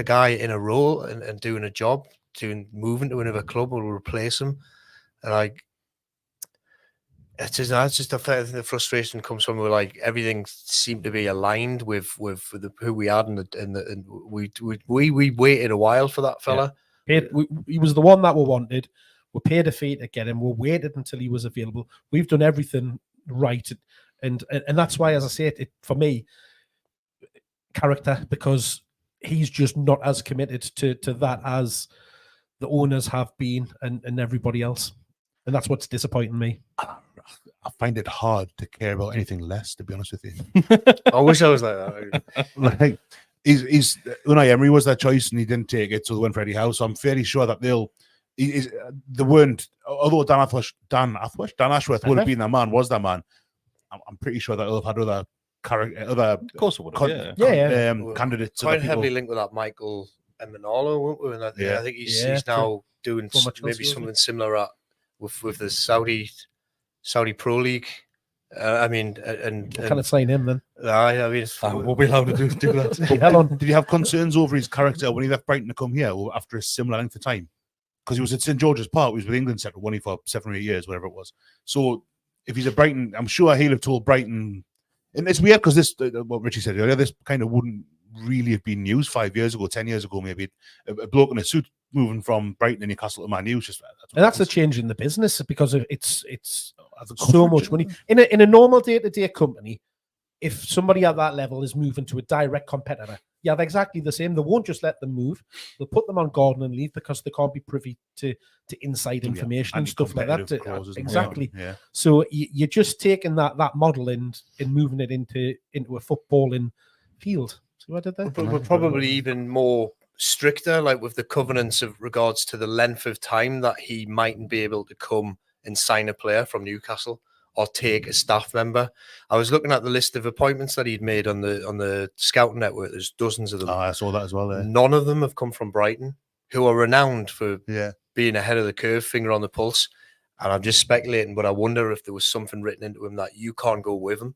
S4: guy in a role and doing a job, moving to another club will replace him. And like, it's just the frustration comes from where like everything seemed to be aligned with who we had and we waited a while for that fella.
S2: Yeah. He was the one that we wanted. We paid a fee to get him. We waited until he was available. We've done everything right, and that's why, as I say, it for me, character, because he's just not as committed to that as the owners have been and everybody else, and that's what's disappointing me.
S3: I find it hard to care about anything less, to be honest with you.
S4: I wish I was like that.
S3: Like he's Unai Emery was their choice and he didn't take it, so they went for Eddie Howe. So I'm fairly sure that they weren't. Although Dan Ashworth would have been that man, was that man. I'm pretty sure that they'll have had other
S1: Of course it would have.
S3: candidates.
S4: Quite heavily linked with that Michael Emanalo, weren't we? And I think he's now doing maybe something similar with the Saudi Pro League. I mean, and
S2: kind of sign him then.
S4: I mean,
S1: we'll be allowed to do that.
S2: Hell on.
S3: Did you have concerns over his character when he left Brighton to come here or after a similar length of time? Because he was at St George's Park, he was with England set for 7 or 8 years, whatever it was. So if he's at Brighton, I'm sure he'll have told Brighton. And it's weird because this, what Richie said earlier, this kind of wouldn't really have been news 5 years ago, 10 years ago, maybe. A bloke in a suit moving from Brighton and Newcastle to Man U.
S2: That's the change in the business because it's so much money. In a normal day-to-day company, if somebody at that level is moving to a direct competitor, they're exactly the same. They won't just let them move. They'll put them on garden and leave because they can't be privy to inside information and stuff like that. Exactly.
S3: Well. Yeah.
S2: So you're just taking that model and moving it into a footballing field. So what did they?
S4: We're probably even more stricter, like with the covenants of regards to the length of time that he mightn't be able to come and sign a player from Newcastle or take a staff member. I was looking at the list of appointments that he'd made on the scouting network. There's dozens of them.
S3: Oh, I saw that as well.
S4: None of them have come from Brighton, who are renowned for being ahead of the curve, finger on the pulse. And I'm just speculating, but I wonder if there was something written into him that you can't go with him.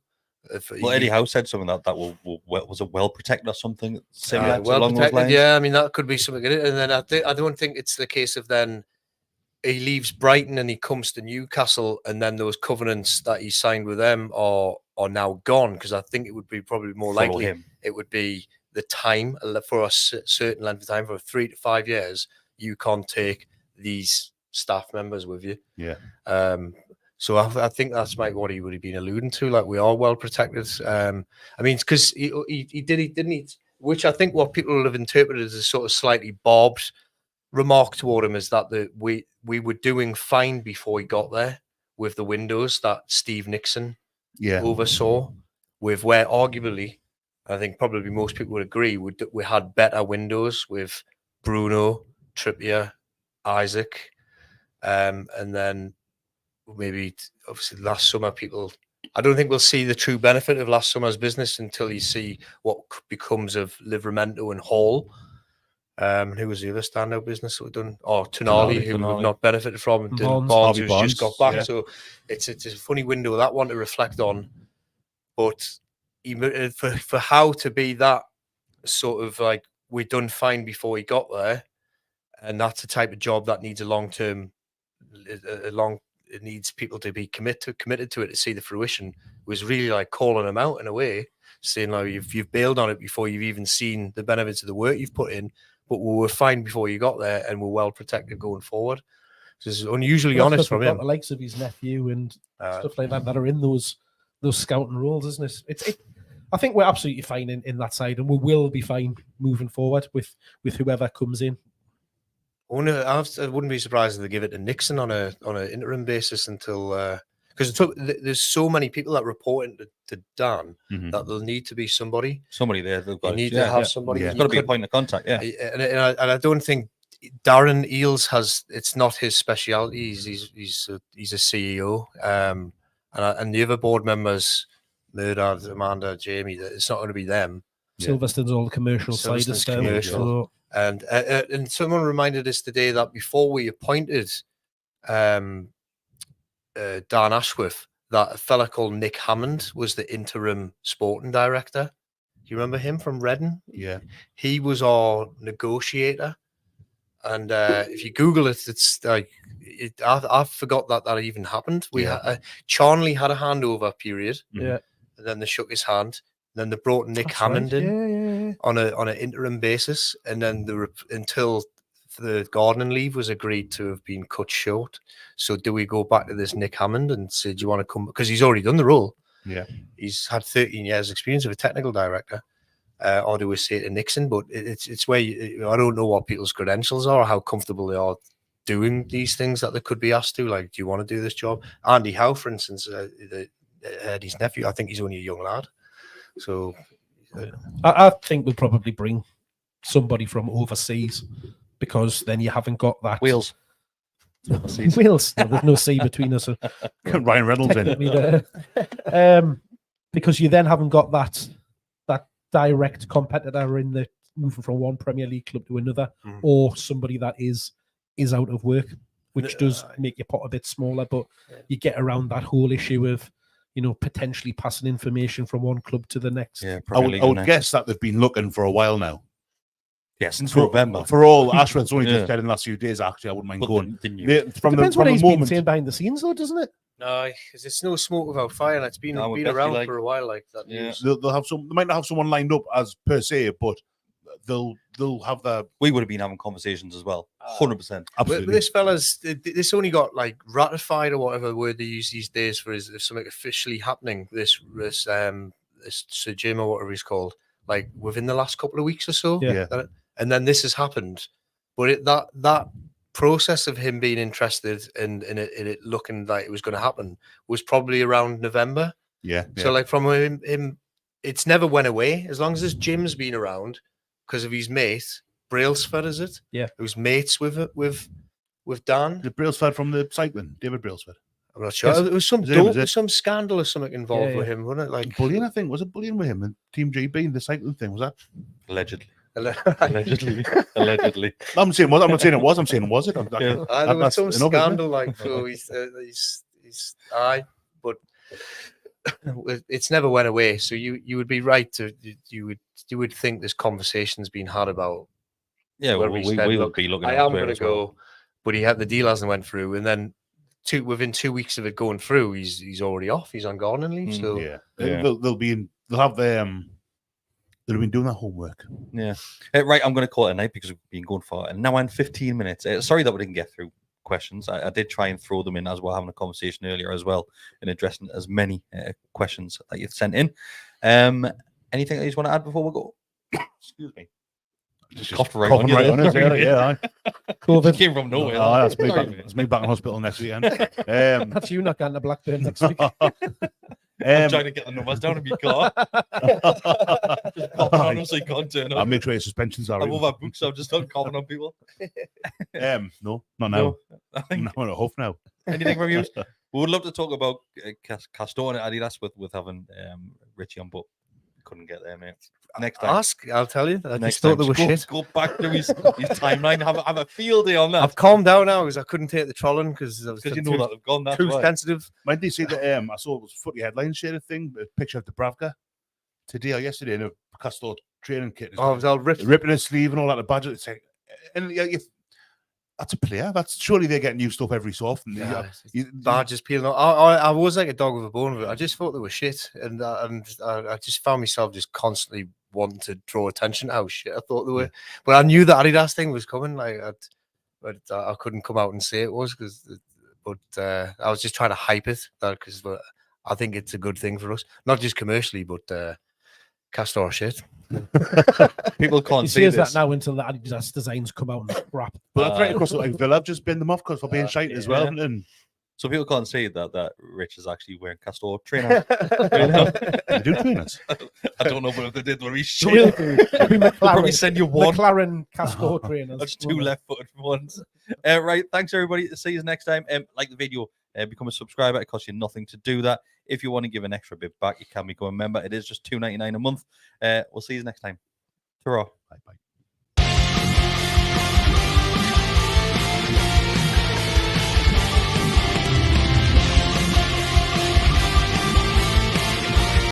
S1: Eddie Howe said something that was a well protected or something similar
S4: well
S1: along those lines.
S4: Yeah, I mean that could be something. And then I don't think it's the case of then he leaves Brighton and he comes to Newcastle, and then those covenants that he signed with them are now gone, because I think it would be probably more likely it would be the time for a certain length of time, for 3 to 5 years, you can't take these staff members with you.
S3: Yeah.
S4: So I think that's what he would have been alluding to. Like, we are well protected. I mean, because he didn't he? Which I think what people will have interpreted as a sort of slightly barbed remark toward him is that we were doing fine before he got there with the windows that Steve Nixon oversaw, with where arguably, I think probably most people would agree, we had better windows with Bruno, Trippier, Isaac, and then maybe obviously last summer people I don't think we'll see the true benefit of last summer's business until you see what becomes of Livramento and Hall. Who was the other standout business that we've done? Oh, Tonali, who we've not benefited from, and Dylan Barnes, who's just got back. So it's a funny window, that one, to reflect on. But even for Howe to be that sort of like, we done fine before he got there, and that's the type of job that needs a long-term, it needs people to be committed to it to see the fruition. It was really like calling them out in a way, saying like, you've bailed on it before you've even seen the benefits of the work you've put in. But we were fine before you got there, and we're well protected going forward. So it's unusually honest from him.
S2: The likes of his nephew and stuff like that are in those scouting roles, isn't it? I think we're absolutely fine in that side, and we will be fine moving forward with whoever comes in.
S4: I wouldn't be surprised if they give it to Nixon on an interim basis until because there's so many people that report to Dan that there'll need to be somebody
S1: there.
S4: You need to have somebody.
S1: There's got to be a point of contact. Yeah,
S4: and I don't think Darren Eales has. It's not his speciality. He's a CEO. And the other board members, Murdard, Amanda, Jamie, it's not going to be them.
S2: Silverstone's all the commercial side of stuff.
S4: Commercial. And someone reminded us today that before we appointed Dan Ashworth, that a fella called Nick Hammond was the interim sporting director. Do you remember him from Reading?
S3: Yeah.
S4: He was our negotiator. And if you Google it, it's like, I forgot that even happened. Charnley had a handover period.
S2: Yeah.
S4: And then they shook his hand. Then they brought Nick Hammond in on an interim basis. And then until the gardening leave was agreed to have been cut short. So do we go back to this Nick Hammond and say, do you want to come? Because he's already done the role.
S3: Yeah.
S4: He's had 13 years experience of a technical director. Or do we say to Nixon? But it's where I don't know what people's credentials are or how comfortable they are doing these things that they could be asked to. Like, do you want to do this job? Andy Howe, for instance, Eddie's nephew, I think he's only a young lad. So
S2: I think we'll probably bring somebody from overseas, because then you haven't got that.
S1: Wales.
S2: Wales. No, there's no sea between us.
S3: Ryan Reynolds in.
S2: Because you then haven't got that direct competitor in the moving from one Premier League club to another, or somebody that is out of work, which does make your pot a bit smaller. But you get around that whole issue of, potentially passing information from one club to the next.
S3: Yeah, I would guess that they've been looking for a while now.
S1: Yes, since November.
S3: For all, Ashworth's only just said in the last few days, actually, I wouldn't mind going.
S2: Depends what he's been saying behind the scenes, though, doesn't it?
S4: No, because it's no smoke without fire, and it's been around for a while like that.
S3: Yeah. They'll have they might not have someone lined up as per se, but they'll have the.
S1: We would have been having conversations as well, 100%.
S3: Absolutely.
S4: This fella's this only got like ratified or whatever word they use these days for is something officially happening. This Sir Jim or whatever he's called, like within the last couple of weeks or so.
S3: Yeah.
S4: And then this has happened, but that process of him being interested in it looking like it was going to happen was probably around November.
S3: Yeah.
S4: So like from him, it's never went away as long as this Jim's been around because of his mate Brailsford, is it?
S2: Yeah.
S4: Who's mates with Dan.
S3: The Brailsford from the cycling, David Brailsford.
S4: I'm not sure. It was some scandal or something involved with him, wasn't it? Like
S3: bullying, I think. Was it bullying with him and Team GB, the cycling thing? Was that
S1: allegedly?
S4: Allegedly.
S3: I'm saying it was. I'm saying was it?
S4: There was some scandal, like so. He's but it's never went away. So you would be right to you would think this conversation's been had about.
S1: Yeah, we would be looking.
S4: I am going to go, but the deal hasn't went through, and then within 2 weeks of it going through, he's already off. He's on gardening leave. So
S3: they've been doing their homework.
S1: Yeah. Right, I'm going to call it a night because we've been going for an hour and 15 minutes. Sorry that we didn't get through questions. I did try and throw them in as well, having a conversation earlier as well, and addressing as many questions that you've sent in. Anything that you just want to add before we go? Excuse me.
S3: Just
S1: coughed right on
S3: it. Yeah.
S1: COVID came from nowhere.
S3: That's me back in hospital next weekend.
S2: That's you not getting a Blackburn next week.
S1: I'm trying to get the numbers down of your car. Just coughing on them so you can't turn up.
S3: I'll make sure your suspensions are.
S1: I'm over books, so I've just started coughing on people.
S3: No, not now.
S1: No, I think
S3: I'm a huff now.
S1: Anything from you? We would love to talk about Castor and Adidas with having Richie on, but couldn't get there, mate. Next time.
S4: Ask, I'll tell you. I
S1: Next
S4: just thought
S1: time.
S4: they were
S1: Just
S4: shit.
S1: go back to his timeline. Have a field day on that.
S4: I've calmed down now because I couldn't take the trolling because I was
S1: Because you know that they've gone. That's
S4: too
S1: why.
S4: sensitive.
S3: When did you see the I saw it was footy headline shared thing, a picture of Dubravka today or yesterday in a Castor training kit.
S4: Oh, it was all ripped.
S3: Ripping his sleeve and all that. The badge. It's like, and that's a player. That's surely they get new stuff every so often.
S4: Badges peeling off. I was like a dog with a bone of it. I just thought they were shit, and I just found myself just constantly wanting to draw attention to how shit I thought they were. But I knew the Adidas thing was coming. Like, but I couldn't come out and say it was but I was just trying to hype it because I think it's a good thing for us, not just commercially, but Castor shit.
S1: People can't
S2: He
S1: see
S2: says
S1: this.
S2: that now until the Adidas designs come out and crap.
S3: But that's right across like Villa have just been them off because for being shite as well. And
S1: So people can't see that Rich is actually wearing Castor trainers.
S3: they do trainers.
S1: I don't know, but if they did, were we
S2: So
S1: shit?
S2: we'll
S1: Probably send you one.
S2: McLaren Castor trainers.
S1: That's two left-footed ones. Right, thanks everybody. See you next time. Like the video, become a subscriber. It costs you nothing to do that. If you want to give an extra bit back, you can become a member. It is just $2.99 a month. We'll see you next time. Ta-ra.
S3: Bye bye.